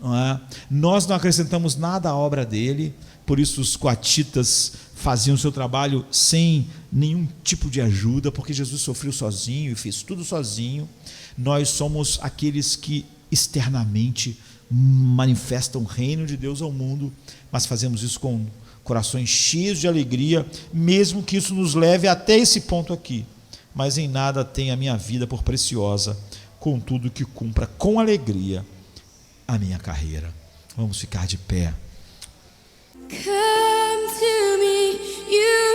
não é? Nós não acrescentamos nada à obra dele, por isso os coatitas faziam o seu trabalho sem nenhum tipo de ajuda, porque Jesus sofreu sozinho e fez tudo sozinho. Nós somos aqueles que externamente manifestam o reino de Deus ao mundo, mas fazemos isso com corações cheios de alegria, mesmo que isso nos leve até esse ponto aqui. Mas em nada tenho a minha vida por preciosa, contudo que cumpra com alegria a minha carreira. Vamos ficar de pé. Come to me, you